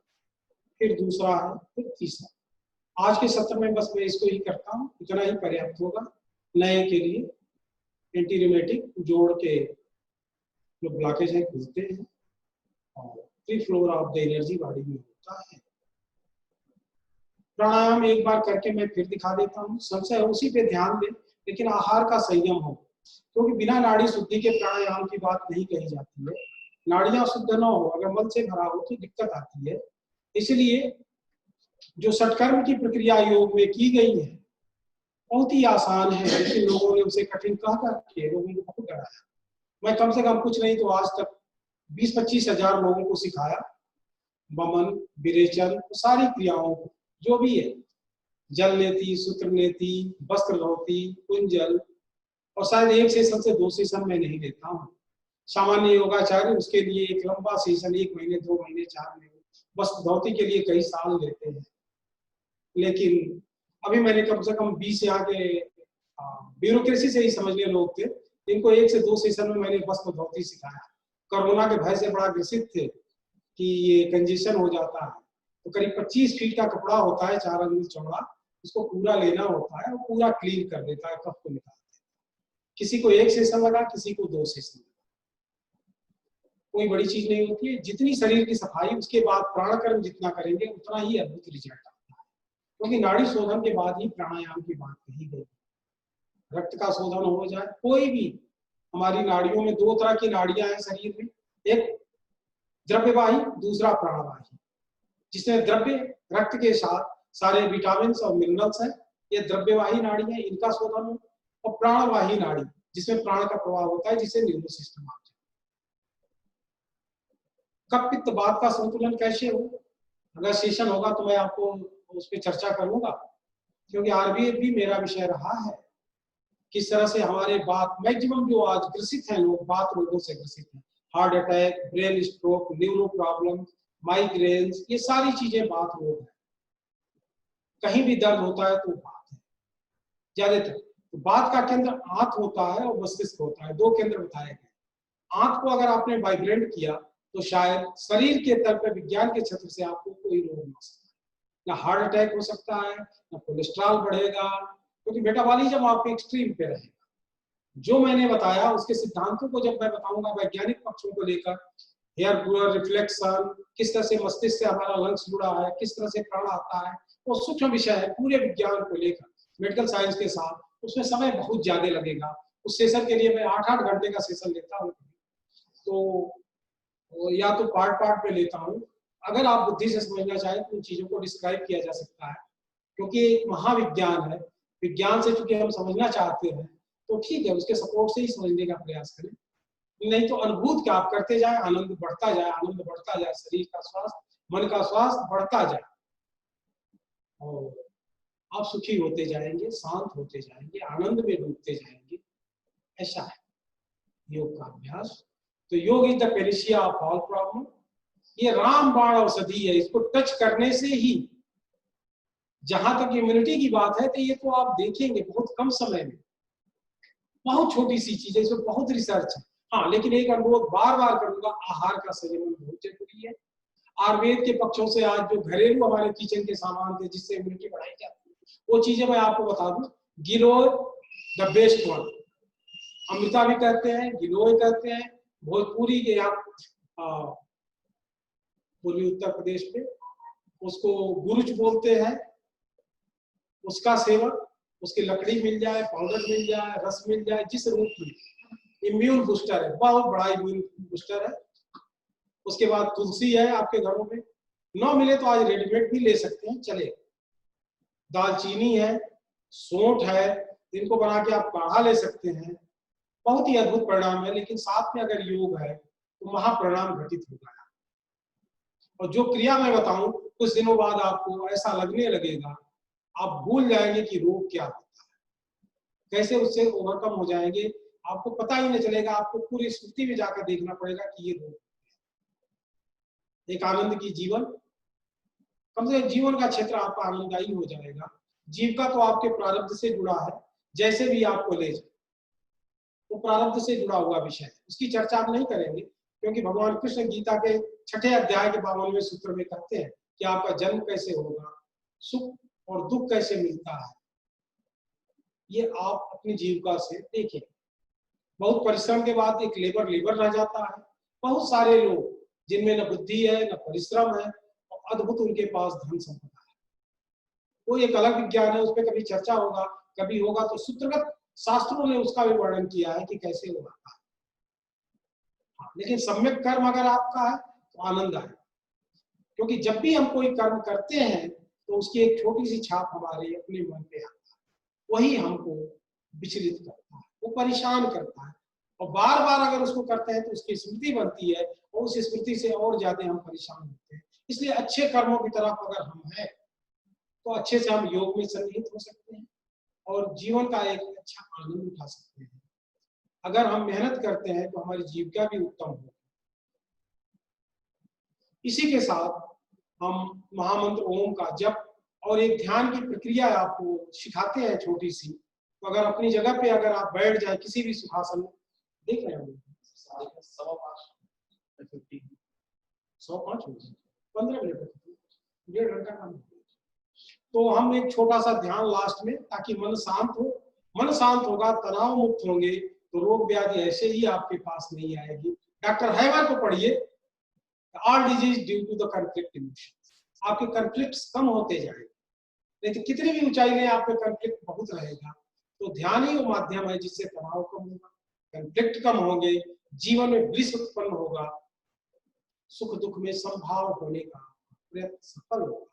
फिर दूसरा है, फिर तीसरा। आज के सत्र में बस मैं इसको ही करता हूँ, इतना ही पर्याप्त होगा नए के लिए। एंटी रूमेटिक जोड़ के जो ब्लॉकेज है खुलते हैं और free flow of the energy body में होता है। प्राणायाम एक बार करके मैं फिर दिखा देता हूँ, संशय उसी पे ध्यान दें, लेकिन आहार का संयम हो, क्योंकि बिना नाड़ी शुद्धि के प्राणायाम की बात नहीं कही जाती है। नाड़ियां शुद्ध न हो, अगर मल से भरा हो तो दिक्कत आती है। इसलिए जो षटकर्म की प्रक्रिया योग में की गई है बहुत ही आसान है, लेकिन लोगों ने उसे कठिन कह करके लोगों को बहुत डराया। मैं कम से कम कुछ नहीं तो आज तक 20-25 हजार लोगों को सिखाया, वमन, विरेचन, सारी क्रियाओं को जो भी है, जल नेति, सूत्र नेति, वस्त्र धोती, कुंजल, और शायद एक सेशन से 2 सेशन मैं नहीं लेता हूँ। सामान्य योगाचार्य उसके लिए एक लंबा सेशन 1 महीने, 2 महीने, 4 महीने, वस्त्र धोती के लिए कई साल लेते हैं। लेकिन अभी मैंने कम से कम 20 यहाँ के ब्यूरोक्रेसी से ही समझने लोग थे, इनको 1 से 2 सेशन में मैंने वस्त्र धोती सिखाया। कोरोना के भय से बड़ा ग्रसित थे कि ये कंजेशन हो जाता है, तो करीब 25 फीट का कपड़ा होता है 4 अंगुल चौड़ा, उसको पूरा लेना होता है, वो पूरा क्लीन कर देता है, कफ को निकाल देता है। किसी को 1 सेशन लगा, किसी को 2 सेशन लगा, कोई बड़ी चीज नहीं होती है। जितनी शरीर की सफाई, उसके बाद प्राणायाम जितना करेंगे उतना ही अद्भुत रिजल्ट आता है, क्योंकि नाड़ी शोधन के बाद ही प्राणायाम की बात कही गई। रक्त का शोधन हो जाए, कोई भी, हमारी नाड़ियों में 2 तरह की नाड़ियां हैं शरीर में, एक द्रव्यवाही, दूसरा प्राणवाही। जिसमें द्रव्य रक्त के साथ सारे विटामिन और मिनरल्स हैं, ये द्रव्यवाही नाड़ी है, इनका शोधन हो, और प्राणवाही नाड़ी जिसमें प्राण का प्रवाह होता है, जिसे नर्वस सिस्टम आता है। कफ पित्त वात का संतुलन कैसे हो, अगर सेशन होगा तो मैं आपको उस पर चर्चा करूंगा, क्योंकि आयुर्वेद भी मेरा विषय रहा है। किस तरह से हमारे बात, मैक्सिमम जो आज ग्रसित हैं लोग, बात रोगों से ग्रसित हैं, heart attack, brain stroke, neuro problem, migraines, ये सारी चीजें बात रोग है। कहीं भी दर्द होता है तो बात है ज्यादातर। तो बात का केंद्र आंत होता है और मस्तिष्क होता है, 2 केंद्र बताए गए। आंत को अगर आपने वाइब्रेट किया तो शायद शरीर के तल पर विज्ञान के क्षेत्र से आपको कोई रोग ना सकता है, ना हार्ट अटैक हो सकता है, ना कोलेस्ट्रॉल बढ़ेगा, क्योंकि मेटाबॉलिज्म आपके एक्सट्रीम पे रहेगा। जो मैंने बताया उसके सिद्धांतों को जब मैं बताऊंगा वैज्ञानिक पक्षों को लेकर, हेयर ग्रोअर रिफ्लेक्शन, किस तरह से मस्तिष्क से हमारा लंग्स जुड़ा है, किस तरह से प्राण आता है, वो सूक्ष्म विषय है पूरे विज्ञान को लेकर, मेडिकल साइंस के साथ। उसमें समय बहुत ज्यादा लगेगा। उस सेशन के लिए मैं 8-8 घंटे का सेशन लेता हूँ, तो या तो पार्ट में लेता हूँ। अगर आप बुद्धि से समझना चाहें तो उन चीजों को डिस्क्राइब किया जा सकता है, क्योंकि एक महाविज्ञान है। विज्ञान से चूंकि हम समझना चाहते हैं तो ठीक है, उसके सपोर्ट से ही समझने का प्रयास करें, नहीं तो अनुभूत क्या आप करते जाए, आनंद बढ़ता जाए, आनंद बढ़ता जाए, शरीर का स्वास्थ्य, मन का स्वास्थ्य बढ़ता जाए, और आप सुखी होते जाएंगे, शांत होते जाएंगे, आनंद में डूबते जाएंगे। ऐसा है योग का अभ्यास। तो yoga is the panacea of all problem. ये रामबाण औषधि है, इसको टच करने से ही, जहां तक इम्यूनिटी की बात है तो ये तो आप देखेंगे बहुत कम समय में, बहुत छोटी सी चीज है, इसमें बहुत रिसर्च है। हाँ, लेकिन एक अनुरोध बार बार करूंगा, आहार का संयमन बहुत जरूरी है। आयुर्वेद के पक्षों से आज जो घरेलू हमारे किचन के सामान थे जिससे इम्यूनिटी बढ़ाई जाती है, वो चीजें मैं आपको बता दूं। गिलोय द बेस्ट वन, अमृता भी कहते हैं, गिलोय कहते हैं, भोजपुरी के यहाँ पूर्वी उत्तर प्रदेश में उसको गुरुच बोलते हैं। उसका सेवन, उसकी लकड़ी मिल जाए, पाउडर मिल जाए, रस मिल जाए, जिस रूप में, इम्यून बूस्टर है, बहुत बड़ा इम्यून बूस्टर है। उसके बाद तुलसी है आपके घरों में, ना मिले तो आज रेडीमेड भी ले सकते हैं, चले। दालचीनी है, सौंठ है, इनको बना के आप काढ़ा ले सकते हैं, बहुत ही अद्भुत परिणाम है। लेकिन साथ में अगर योग है तो महापरिणाम घटित होगा। और जो क्रिया मैं बताऊं, कुछ दिनों बाद आपको ऐसा लगने लगेगा, आप भूल जाएंगे कि रोग क्या होता है, कैसे उससे ओवरकम हो जाएंगे, आपको पता ही नहीं चलेगा। आपको पूरी स्मृति में जाकर देखना पड़ेगा कि ये रोग। एक आनंद की जीवन, कम से कम जीवन का क्षेत्र आपका आनंददायी हो जाएगा। जीविका तो आपके प्रारब्ध से जुड़ा है, जैसे भी आपको ले जाए वो प्रारब्ध से जुड़ा हुआ विषय है, उसकी चर्चा आप नहीं करेंगे, क्योंकि भगवान कृष्ण गीता के 6ठे अध्याय के 52वें सूत्र में कहते हैं कि आपका जन्म कैसे होगा, सुख और दुख कैसे मिलता है, ये आप अपनी जीविका से देखें। बहुत परिश्रम के बाद एक लेबर रह जाता है। बहुत सारे लोग जिनमें न बुद्धि है न परिश्रम है, और अद्भुत उनके पास धन संपदा है। वो एक अलग विज्ञान है, उस पर कभी चर्चा होगा, कभी होगा तो सूत्रगत शास्त्रों ने उसका भी वर्णन किया है कि कैसे वो आता है। हाँ, लेकिन सम्यक कर्म अगर आपका है तो आनंद है। क्योंकि जब भी हम कोई कर्म करते हैं तो उसकी एक छोटी सी छाप हमारे अपने मन पे आता है, वही हमको विचलित करता है, वो परेशान करता है, और बार बार अगर उसको करते हैं तो उसकी स्मृति बनती है और उस स्मृति से और ज्यादा हम परेशान होते हैं। इसलिए अच्छे कर्मों की तरफ अगर हम हैं तो अच्छे से हम योग में सन्निहित हो सकते हैं और जीवन का एक अच्छा आनंद उठा सकते हैं। अगर हम मेहनत करते हैं तो हमारी जीविका भी उत्तम हो। इसी के साथ हम महामंत्र ओम का जप और एक ध्यान की प्रक्रिया आपको सिखाते हैं छोटी सी। तो अगर अपनी जगह पे अगर आप बैठ जाए किसी भी सुखासन में, देख रहे हैं 15 मिनट 1.5 घंटा काम। तो हम एक छोटा सा ध्यान लास्ट में, ताकि मन शांत हो। मन शांत होगा, तनाव मुक्त होंगे तो रोग व्याधि ऐसे ही आपके पास नहीं आएगी। डॉक्टर हैवर को पढ़िए, all disease due to the conflict emotion. आपके कॉन्फ्लिक्ट्स कम होते जाएंगे, नहीं तो कितनी भी ऊंचाई में आप पे कॉन्फ्लिक्ट बहुत रहेगा। तो ध्यान ही वो माध्यम है जिससे तनाव कम होगा, कॉन्फ्लिक्ट कम होंगे, जीवन में ब्लिस उत्पन्न होगा, सुख दुख में संभाव होने का प्रयत्न सफल होगा,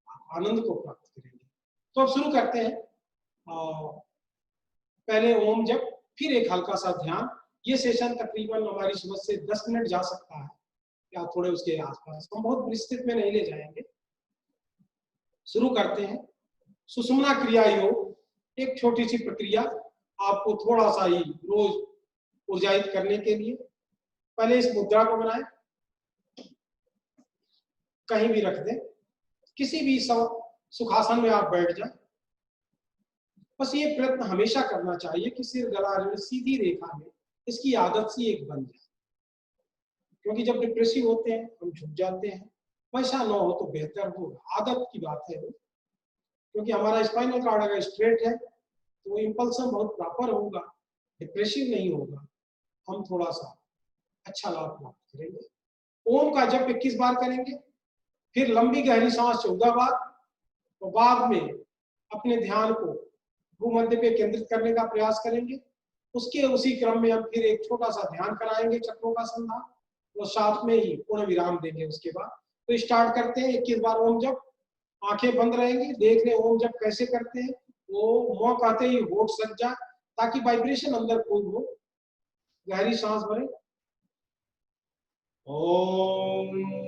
आप आनंद को प्राप्त करेंगे। तो अब शुरू करते हैं। पहले ओम जप, फिर एक हल्का सा ध्यान। ये सेशन तकरीबन हमारी समझ से 10 मिनट जा सकता है या थोड़े उसके आसपास, हम बहुत विस्तृत में नहीं ले जाएंगे। शुरू करते हैं। सुषुम्ना क्रिया योग, एक छोटी सी प्रक्रिया आपको थोड़ा सा ही रोज ऊर्जाहित करने के लिए। पहले इस मुद्रा को बनाएं, कहीं भी रख दें, किसी भी सुखासन में आप बैठ जाएं। बस ये प्रयत्न हमेशा करना चाहिए कि सिर गला जो सीधी रेखा में इसकी आदत सी एक बन जाए, क्योंकि जब डिप्रेसिव होते हैं हम झुक जाते हैं, वैसा ना हो तो बेहतर होगा। आदत की बात है वो, क्योंकि हमारा स्पाइनल कॉर्ड अगर स्ट्रेट है तो इंपल्सन बहुत प्रॉपर होगा, डिप्रेसिव नहीं होगा, हम थोड़ा सा अच्छा लाभ प्राप्त करेंगे। ओम का जप 21 बार करेंगे, फिर लंबी गहरी सांस 14 बार, तो बाद में अपने ध्यान को भूमध्य पे केंद्रित करने का प्रयास करेंगे। उसके उसी क्रम में हम फिर एक छोटा सा ध्यान कराएंगे, चक्रों का संधान, और साथ में ही पूर्ण विराम देंगे उसके बाद। तो स्टार्ट करते हैं 21 बार ओम जप। आंखें बंद रहेंगी, देख रहे ओम जप कैसे करते हैं। वो मौ कहते ही होठ सज जाए ताकि वाइब्रेशन अंदर खूब हो। गहरी सांस भरें। ओम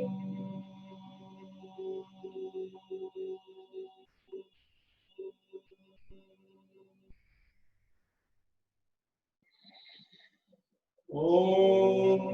ओम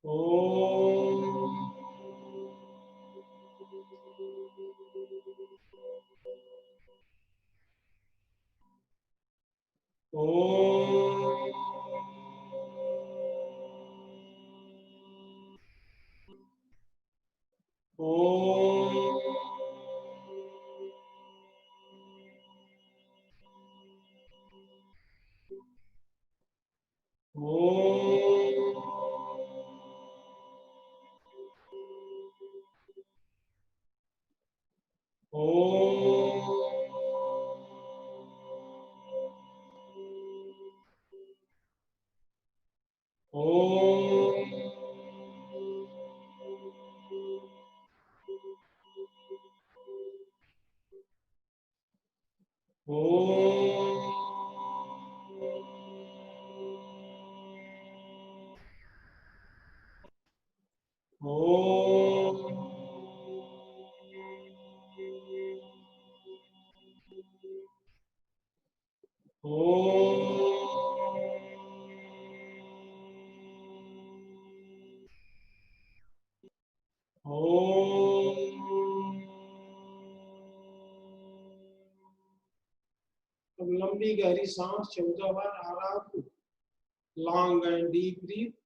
ओम ओम अब लंबी गहरी सांस 14 बार आराम, लॉन्ग एंड डीप ब्रीथ।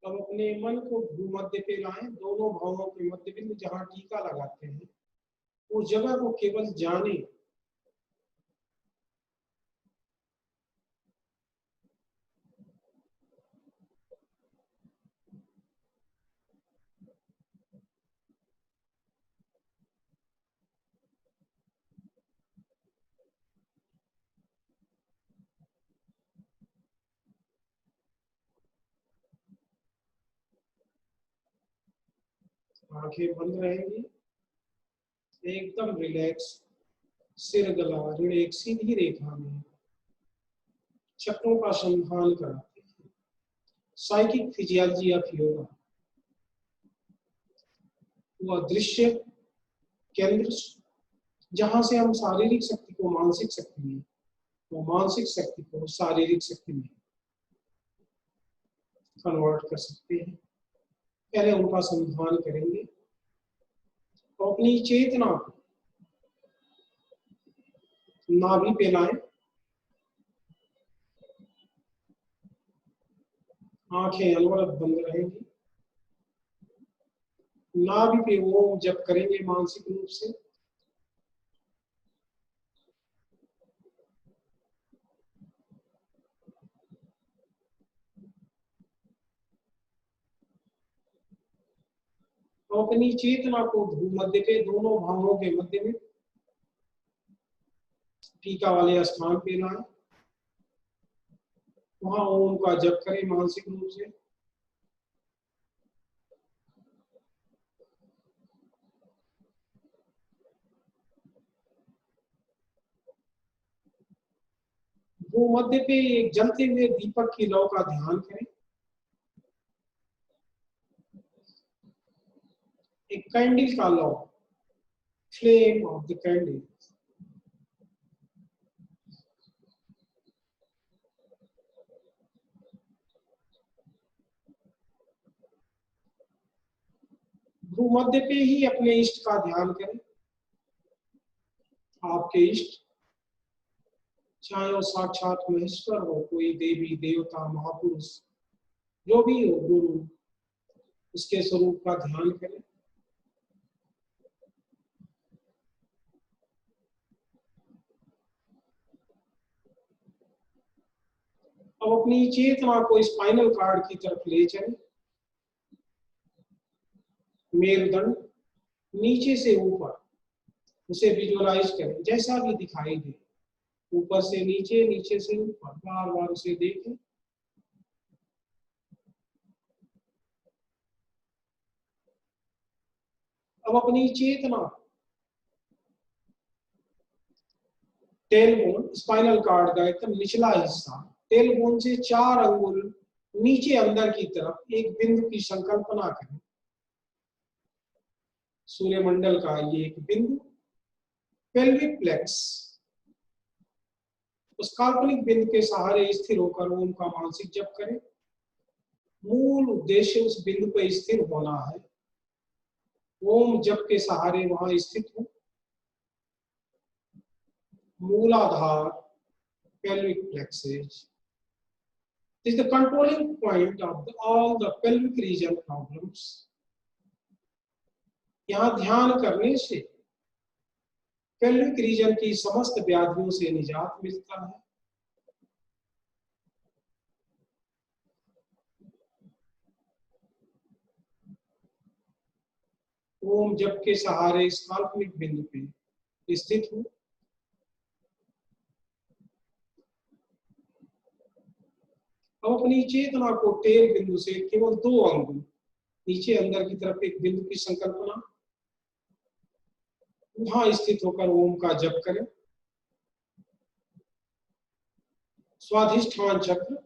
अब अपने मन को भूमध्य पे लाएं, दोनों भावों के मध्य बिंदु जहां टीका लगाते हैं उस जगह को केवल जाने। आंखें बंद रहेंगी, एकदम रिलैक्स, सिर गला रीढ़ एक सीधी रेखा में, चक्रों का संधान कराते हैं। साइकिक फिजियोलॉजी ऑफ योगा, वह दृश्य केंद्र जहां से हम शारीरिक शक्ति को मानसिक शक्ति में, वो मानसिक शक्ति को शारीरिक शक्ति में कन्वर्ट कर सकते हैं। पहले उनका संधान करेंगे और अपनी चेतना को नाभि पे लाएं, आंखें अनवरत बंद रहेंगी, नाभि पे ओम जप करेंगे मानसिक रूप से। और अपनी चेतना को भूमध्य पे दोनों भावों के मध्य में टीका वाले स्थान पे लाएं, वहां ओम का जप करें मानसिक रूप से। भूमध्य पे एक जलते हुए दीपक की लौ का ध्यान करें, एक कैंडल का लौ, फ्लेम ऑफ द कैंडल। भूमध्य पे ही अपने इष्ट का ध्यान करें। आपके इष्ट चाहे वो साक्षात महेश्वर हो, कोई देवी देवता महापुरुष जो भी हो, गुरु, उसके स्वरूप का ध्यान करें। अब अपनी चेतना को स्पाइनल कार्ड की तरफ ले चले। मेरुदंड नीचे से ऊपर, उसे विजुअलाइज करें जैसा भी दिखाई दे, ऊपर से नीचे, नीचे से ऊपर, बार बार उसे देखें। अब अपनी चेतना टेलबोन, स्पाइनल कार्ड का एकदम निचला हिस्सा, टेलबोन से 4 अंगुल नीचे अंदर की तरफ एक बिंदु की संकल्पना करें। सूर्यमंडल का ये एक बिंदु, पेल्विक प्लेक्स, उस काल्पनिक बिंदु के सहारे स्थिर होकर ओम का मानसिक जप करें। मूल उद्देश्य उस बिंदु पर स्थिर होना है। ओम जप के सहारे वहां स्थित हो। मूलाधार, pelvic plexus is the controlling point of all the pelvic region problems. यहाँ ध्यान करने से पेल्विक रीजन की समस्त व्याधियों से निजात मिलता है। ओम जप के सहारे इस काल्पनिक बिंदु पे स्थित हो। अब अपनी चेतना को टेल बिंदु से केवल 2 अंगुल नीचे अंदर की तरफ एक बिंदु की संकल्पना, वहां स्थित होकर ओम का जप करें। स्वाधिष्ठान चक्र,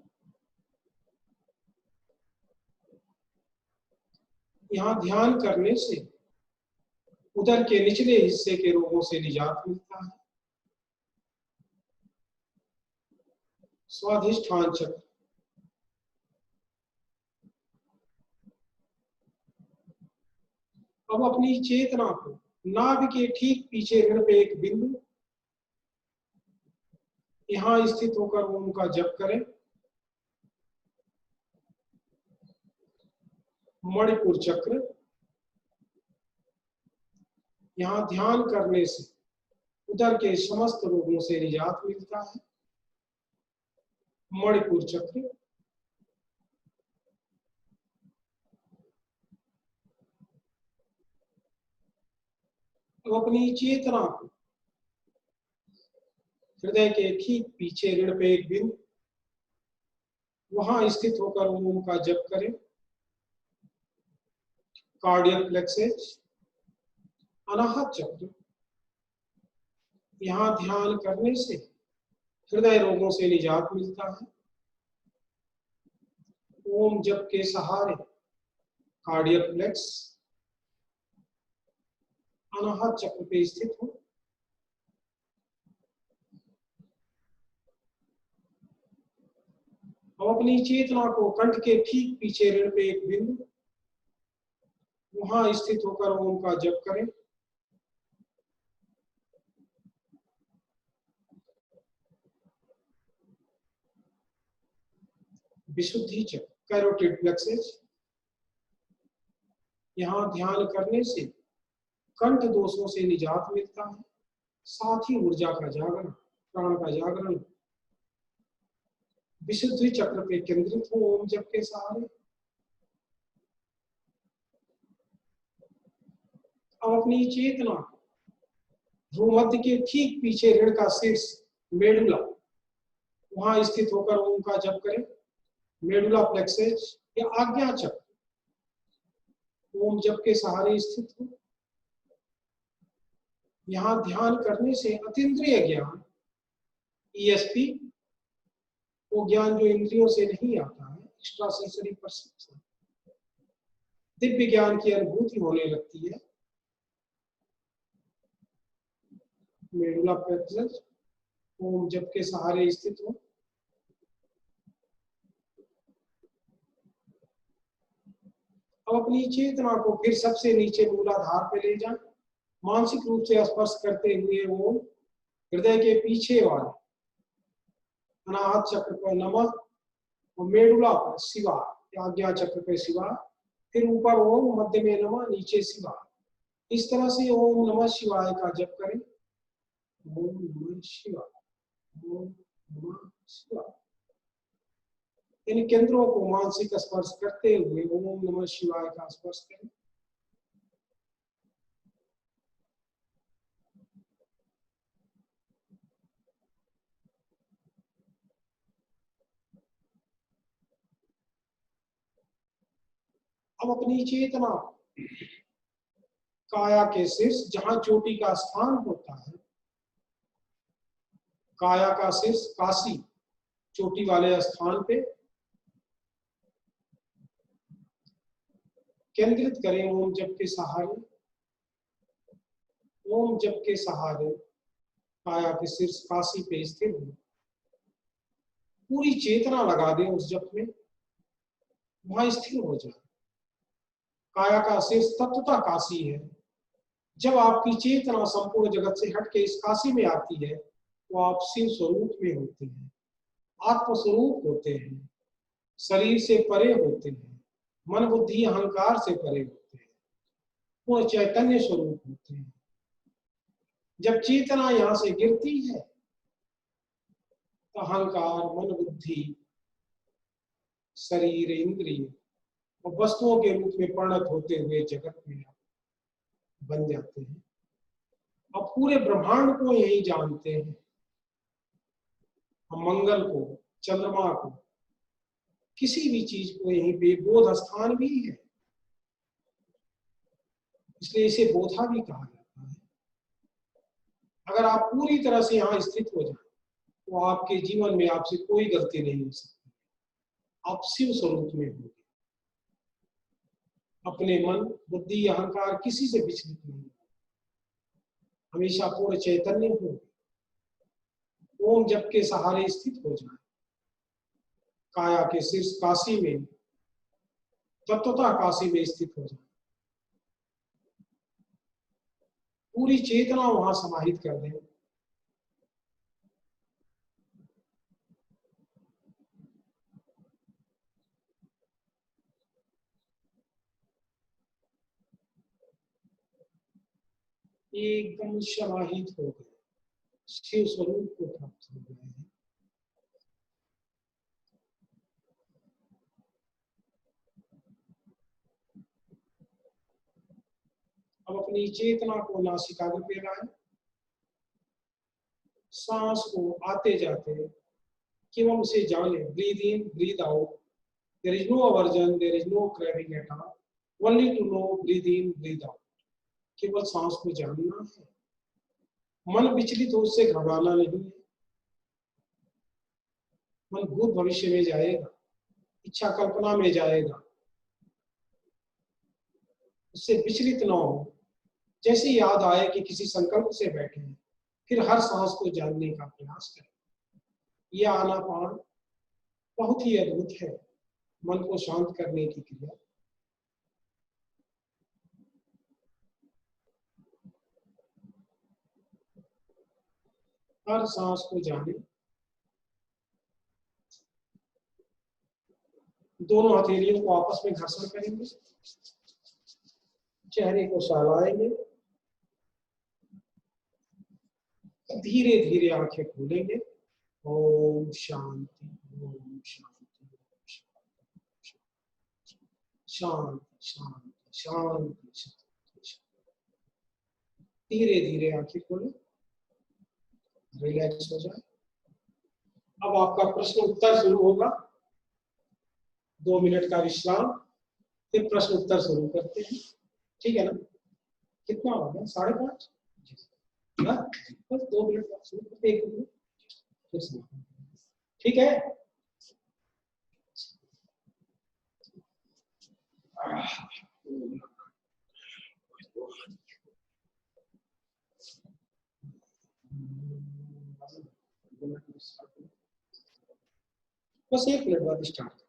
यहाँ ध्यान करने से उदर के निचले हिस्से के रोगों से निजात मिलता है। स्वाधिष्ठान चक्र, अब अपनी चेतना को नाभि के ठीक पीछे ऋण पे एक बिंदु, यहां स्थित होकर ओम का जप करें। मणिपुर चक्र, यहां ध्यान करने से उदर के समस्त रोगों से निजात मिलता है। मणिपुर चक्र, अब अपनी चेतना को हृदय के ठीक पीछे ऋण पे एक बिंदु, वहां स्थित होकर ओम का जप करें। कार्डियक प्लेक्सस, अनाहत चक्र, यहां ध्यान करने से हृदय रोगों से निजात मिलता है। ओम जप के सहारे कार्डियक प्लेक्स, अनाहत चक्र पे स्थित हो। अब अपनी चेतना को कंठ के ठीक पीछे ऋण पे एक बिंदु, वहां स्थित होकर ओम का जप करें। विशुद्धि चक्र, कैरोटिड प्लेक्सस, यहां ध्यान करने से कंठ दोषों से निजात मिलता है, साथ ही ऊर्जा का जागरण, प्राण का जागरण। विशुद्धि चक्र पे केंद्रित हो ओम जप के सहारे। अब अपनी चेतना भ्रूमध्य के ठीक पीछे ऋण का शीर्ष मेडुला, वहां स्थित होकर ओम का जप करें। मेडुला प्लेक्सस या आज्ञा चक्र, ओम जप के सहारे स्थित हो। यहां ध्यान करने से अतीन्द्रिय ज्ञान, ईएसपी, वो ज्ञान जो इंद्रियों से नहीं आता है, एक्स्ट्रा सेंसरी परसेप्शन, दिव्य ज्ञान की अनुभूति होने लगती है। मेडुला प्लेक्सस ओम जप के सहारे स्थित हो। अब अपनी चेतना को फिर सबसे नीचे मूलाधार पे ले जाएं, मानसिक रूप से स्पर्श करते हुए वो हृदय के पीछे वाले अनाहत चक्र पर नमः और मेडुला पर शिवा, आज्ञा चक्र पे शिवा, फिर ऊपर ओम, मध्य में नमः, नीचे शिवा। इस तरह से ओम नमः शिवाय का जप करें। ओम नमः शिवाय, ओम नमः शिवाय। इन केंद्रों को मानसिक स्पर्श करते हुए ओम नमः शिवाय का स्पर्श करें। अब अपनी चेतना काया के शीर्ष, जहां चोटी का स्थान होता है, काया का शीर्ष काशी चोटी वाले स्थान पे केंद्रित करें। ओम जप के सहारे, ओम जप के सहारे काया के शीर्ष काशी पे स्थिर हो, पूरी चेतना लगा दें उस जप में, वहां स्थिर हो जाए। काया का शीर्ष तत्वतः काशी है। जब आपकी चेतना संपूर्ण जगत से हट के इस काशी में आती है तो आप शिव स्वरूप में होते हैं, आत्म स्वरूप होते हैं, शरीर से परे होते हैं, मन बुद्धि अहंकार से परे होते हैं, वो चैतन्य स्वरूप होते हैं। जब चेतना यहां से गिरती है तो अहंकार, मन बुद्धि, शरीर, इंद्रिय और वस्तुओं के रूप में परिणत होते हुए जगत में बन जाते हैं। अब पूरे ब्रह्मांड को यही जानते हैं। हम मंगल को, चंद्रमा को, किसी भी चीज को यहीं पे बोध स्थान भी है, इसलिए इसे बोधा भी कहा जाता है। अगर आप पूरी तरह से यहाँ स्थित हो जाए तो आपके जीवन में आपसे कोई गलती नहीं हो सकती, आप शिव स्वरूप में होंगे। अपने मन बुद्धि अहंकार किसी से विचलित नहीं, हमेशा पूर्ण चैतन्य हो। ओम जप के सहारे स्थित हो जाए, काया के शीर्ष काशी में, तत्वतः काशी में स्थित हो जाए, पूरी चेतना वहां समाहित कर दें। एकदम समाहित हो गए, शिव स्वरूप को प्राप्त हो गए हैं। अब अपनी चेतना को नासिकाग्र पे लाएं, सांस को आते जाते केवल उसे जाने, breathe in breathe out, there is no aversion, there is no craving at all, only to know breathe in breathe out. केवल सांस को जानना है, मन विचलित हो उससे घबराना नहीं है। मन भूत भविष्य में जाएगा, इच्छा कल्पना में जाएगा, उससे विचलित न हो। जैसे याद आए कि किसी संकल्प से बैठे हैं, फिर हर सांस को जानने का प्रयास करें। यह आनापान बहुत ही अद्भुत है, मन को शांत करने की क्रिया। हर सांस को जाने, दोनों हथेलियों को आपस में घर्षण करेंगे, चेहरे को सहलाएंगे, धीरे धीरे आंखें खोलेंगे। ओम शांति, ओम शांति, शांति शांति शांति शांति। धीरे धीरे आंखें खोलें, रिलैक्स हो जाए। अब आपका प्रश्न उत्तर शुरू होगा, 2 मिनट का विश्राम, फिर प्रश्न उत्तर शुरू करते हैं। ठीक है ना? कितना हो गया? 5:30। बस 2 मिनट बाद शुरू करते हैं, 1 मिनट फिर समाप्त। ठीक है? बस 1 मिनट बाद स्टार्ट।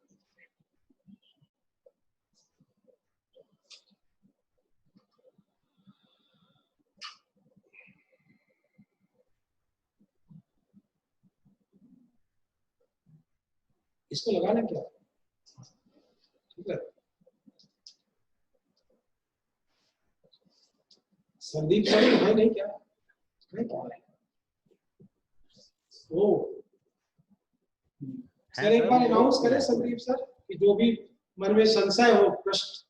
इसको लगाना क्या? ठीक है, संदीप सर है नहीं क्या? नहीं क्या है? ओ सर एक बार अनाउंस करें संदीप सर कि जो भी मन में संशय हो प्रश्न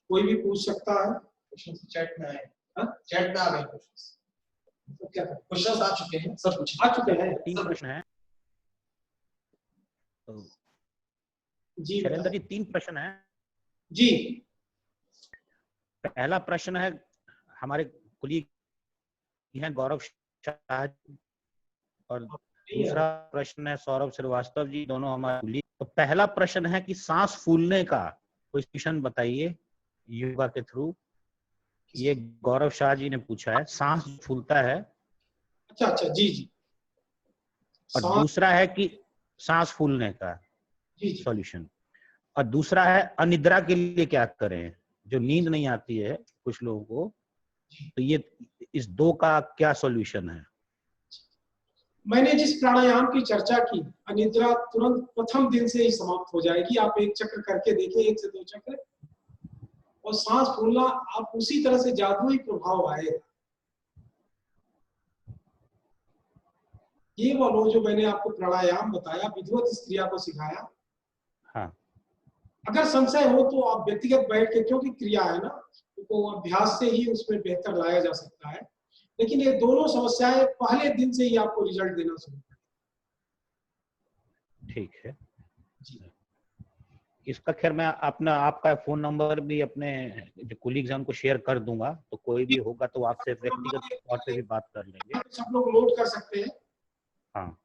कोई भी पूछ सकता है। क्वेश्चन चैट में आए, चैट में आ गए क्वेश्चन, तो क्या क्वेश्चन आ चुके हैं सर? कुछ आ चुके हैं, 3 प्रश्न है जी शैलेंद्र जी। 3 प्रश्न है जी। पहला प्रश्न है हमारे कुलीग हैं गौरव शाह, और दूसरा प्रश्न है सौरभ श्रीवास्तव जी, दोनों हमारे कुलीग। तो पहला प्रश्न है कि सांस फूलने का कोई सॉल्यूशन बताइए योगा के थ्रू। ये गौरव शाह जी ने पूछा है, सांस फूलता है। अच्छा अच्छा, जी जी। और दूसरा है कि सांस फूलने का सॉल्यूशन, और दूसरा है अनिद्रा के लिए क्या करें, जो नींद नहीं आती है कुछ लोगों को, तो ये इस 2 का क्या सॉल्यूशन है? मैंने जिस प्राणायाम की चर्चा की, अनिद्रा तुरंत प्रथम दिन से ही समाप्त हो जाएगी। आप एक चक्र करके देखिए, 1 से 2 चक्र, और सांस फूलना आप उसी तरह से जादुई प्रभाव आएगा। ये वो जो मैंने आपको प्राणायाम बताया, विधिवत इस क्रिया को सिखाया। हाँ। अगर संशय हो तो आप व्यक्तिगत बैठ के, क्योंकि क्रिया है ना, तो अभ्यास से ही उसमें बेहतर लाया जा सकता है। लेकिन ये दोनों समस्याएं पहले दिन से ही आपको रिजल्ट देना शुरू करें। ठीक है जी। इसका खैर मैं अपना आपका फोन नंबर भी अपने जो कुलीग्स हैं उनको शेयर कर दूंगा, तो कोई भी होगा तो आपसे व्यक्तिगत तौर पे भी बात कर लेंगे। सब लोग नोट कर सकते हैं। हाँ।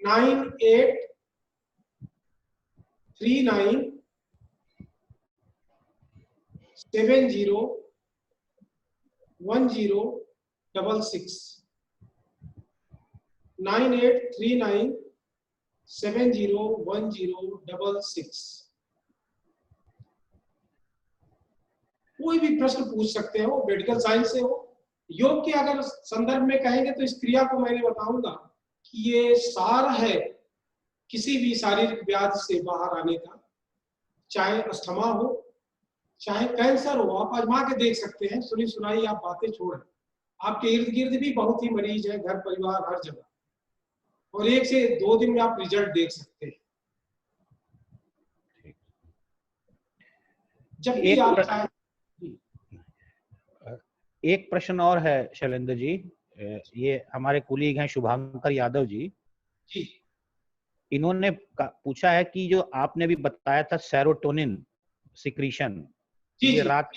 9839701066 9839701066। कोई भी प्रश्न पूछ सकते हो, मेडिकल साइंस से हो, योग के अगर संदर्भ में कहेंगे तो इस क्रिया को मैंने बताऊंगा कि ये सार है किसी भी शारीरिक व्याधि से बाहर आने का। चाहे अस्थमा हो, चाहे कैंसर हो, आप आजमा के देख सकते हैं। सुनी सुनाई आप बातें छोड़ें, आपके इर्द गिर्द भी बहुत ही मरीज है, घर परिवार हर जगह, और 1 से 2 दिन में आप रिजल्ट देख सकते हैं। जब भी आप चाहें। एक प्रश्न और है शैलेंद्र जी, ये हमारे कुलीग हैं शुभांकर यादव जी। इन्होंने पूछा है कि जो आपने भी बताया था सेरोटोनिन सिक्रीशन, ये रात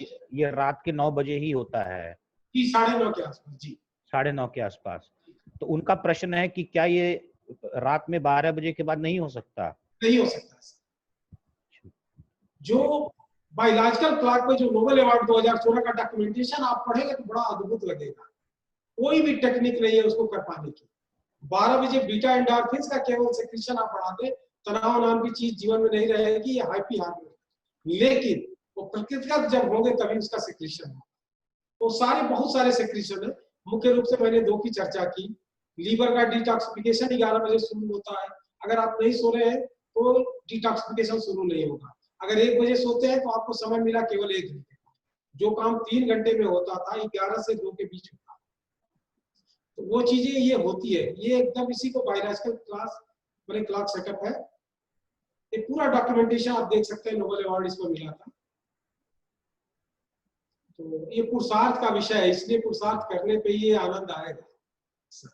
के 9 बजे ही होता है जी, 9:30 के आसपास। जी, 9:30 के आसपास। तो उनका प्रश्न है कि क्या ये रात में 12 बजे के बाद नहीं हो सकता? नहीं हो सकता। जो बायोलॉजिकल क्लॉक पे जो नोबेल अवार्ड 2016 का डॉक्यूमेंटेशन आप पढ़ेंगे तो बड़ा अद्भुत लगेगा। कोई भी टेक्निक नहीं है उसको कर पाने की। 12 बजे बीटा एंडोर्फिन का केवल सेक्रेशन आप बढ़ा दें, तनाव नाम की चीज जीवन में नहीं रहेगी, ये हाइपी हार्मोन। लेकिन वो प्रकृतिगत जब होंगे तभी उसका सेक्रेशन होगा। तो बहुत सारे सेक्रेशन है। मुख्य रूप से मैंने 2 की चर्चा की। लीवर का डिटॉक्सिफिकेशन 11 बजे शुरू होता है। अगर आप नहीं सो रहे हैं तो डिटॉक्सिफिकेशन शुरू नहीं होगा। अगर 1 बजे सोते हैं तो आपको समय मिला केवल 1 घंटे का। जो काम 3 घंटे में होता था 11 से 2 के बीच होता। तो वो चीजें ये होती है। ये एकदम इसी को बायोलॉजिकल क्लॉक सेटअप है। ये पूरा डॉक्यूमेंटेशन आप देख सकते हैं, नोबेल अवार्ड इसको मिला था। तो ये पुरुषार्थ का विषय है, इसलिए पुरुषार्थ करने पे ये आनंद आएगा सर।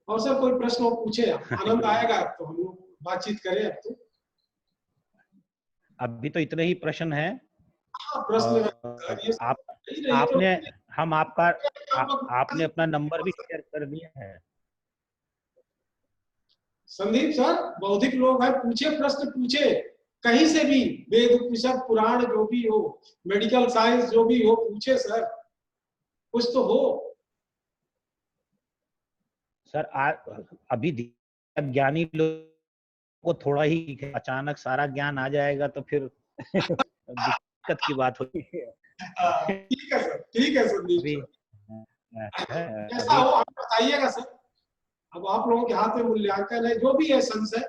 और सर कोई प्रश्न हो पूछे, आनंद आएगा तो हम लोग बातचीत करें। अब तो अभी तो इतने ही प्रश्न हैं। प्रश्न आपने अपना नंबर भी शेयर कर दिया है। संदीप सर, बौद्धिक लोग हैं, पूछे प्रश्न पूछे, कहीं से भी, वेद उपनिषद पुराण जो भी हो, मेडिकल साइंस जो भी हो, पूछे सर, कुछ तो हो सर। अभी ज्ञानी लोग को थोड़ा ही अचानक सारा ज्ञान आ जाएगा तो फिर दिक्कत की बात होगी। ठीक है सर, ठीक है संदीप सर, जैसा हो आप बताइएगा सर। अब आप लोगों के हाथ में मूल्यांकन है। जो भी है संशय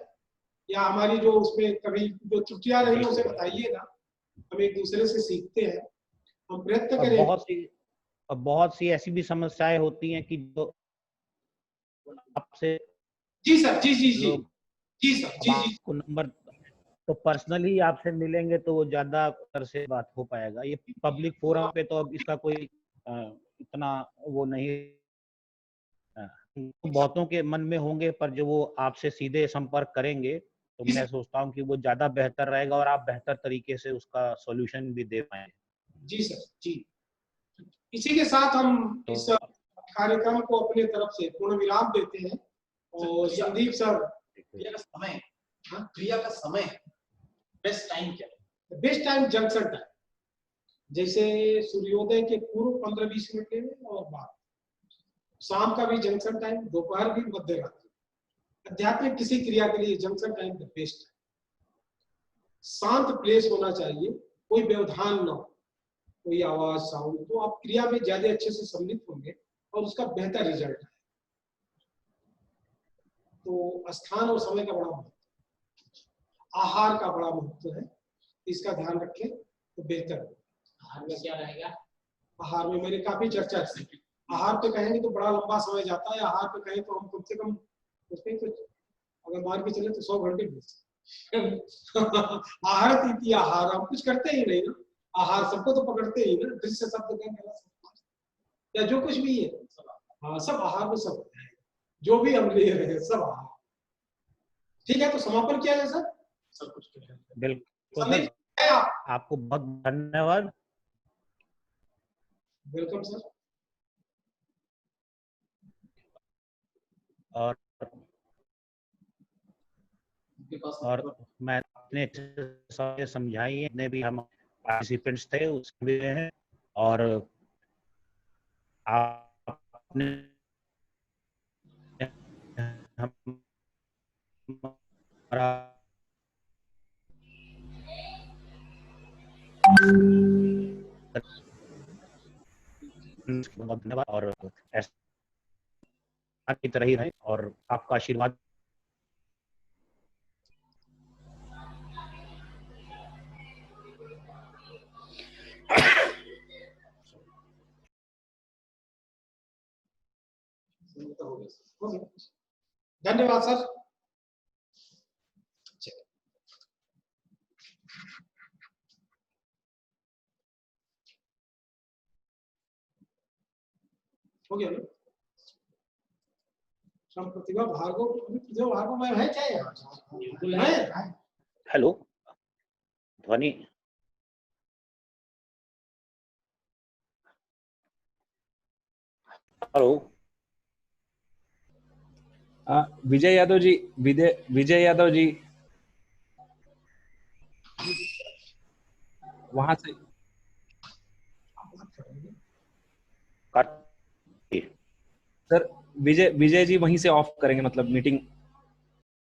या हमारी जो उसमें कभी जो त्रुटियां रही उसे बताइएगा। हम एक दूसरे से सीखते हैं, हम प्रयत्न करें। बहुत सी ऐसी भी समस्याएं होती हैं कि जो आपसे जी सर, जी जी जी, जी सर, अब जी जी आपको नंबर तो पर्सनली आपसे मिलेंगे तो वो ज्यादा अक्सर से बात हो पाएगा। ये पब्लिक फोरम पे तो अब इसका कोई इतना वो नहीं बहुतों के मन में होंगे, पर जो वो आपसे सीधे संपर्क करेंगे तो जी मैं सर, सोचता हूँ कि वो ज्यादा बेहतर रहेगा और आप बेहतर तरीके से उसका सॉल्यूशन भी दे पाएंगे। जी सर, जी। इसी के साथ हम तो इस कार्यक्रम को अपने तरफ से पूर्ण विराम देते हैं और संदीप सर क्रिया का समय, हाँ, क्रिया का समय बेस्ट टाइम क्या है? बेस्ट टाइम जंक्शन टाइम, जैसे सूर्योदय के पूर्व 15-20 मिनट लेंगे और बाद, शाम का भी जंक्शन टाइम, दोपहर भी, मध्य रात्रि। आध्यात्मिक किसी क्रिया के लिए जंक्शन टाइम द बेस्ट है। शांत प्लेस होना चाहिए, कोई व्यवधान न हो, कोई आवाज साउंड, तो आप क्रिया में ज्यादा अच्छे से सम्मिलित होंगे और उसका बेहतर रिजल्ट है। तो स्थान और समय का बड़ा महत्व, आहार का बड़ा महत्व है, इसका ध्यान रखें तो बेहतर है। आहार में क्या रहेगा? आहार में मेरी काफी चर्चा है। आहार पे कहेंगे तो बड़ा लंबा समय जाता है, आहार पे कहें तो हम कम से कम उसमें तो अगर मान के चले तो 100 घंटे आहार तीती आहार हम कुछ करते ही नहीं ना, आहार सबको तो पकड़ते ही ना, दृश्य शब्द या जो कुछ भी है, हाँ सब आहार में सब है, जो भी हम ले रहे हैं सब आहार। ठीक है, तो समापन किया जाए सर। सब कुछ किया है। बिल्कुल संदीप सर, आप आपको बहुत धन्यवाद। Welcome sir. और आपके पास मैं अपने अच्छे समझाई, जितने भी हम पार्टिसिपेंट्स थे उसमें हैं, और आपने हमारा बहुत धन्यवाद, और ऐसा की तरह ही रहे और आपका आशीर्वाद। धन्यवाद सर। हो गया ना? प्रतिभा भार्गव, प्रतिभा भार्गव मैम है क्या यहाँ? बिल्कुल है। हेलो ध्वनि, हेलो विजय यादव जी, विजय यादव जी वहां से सर, विजय जी वहीं से ऑफ करेंगे, मतलब मीटिंग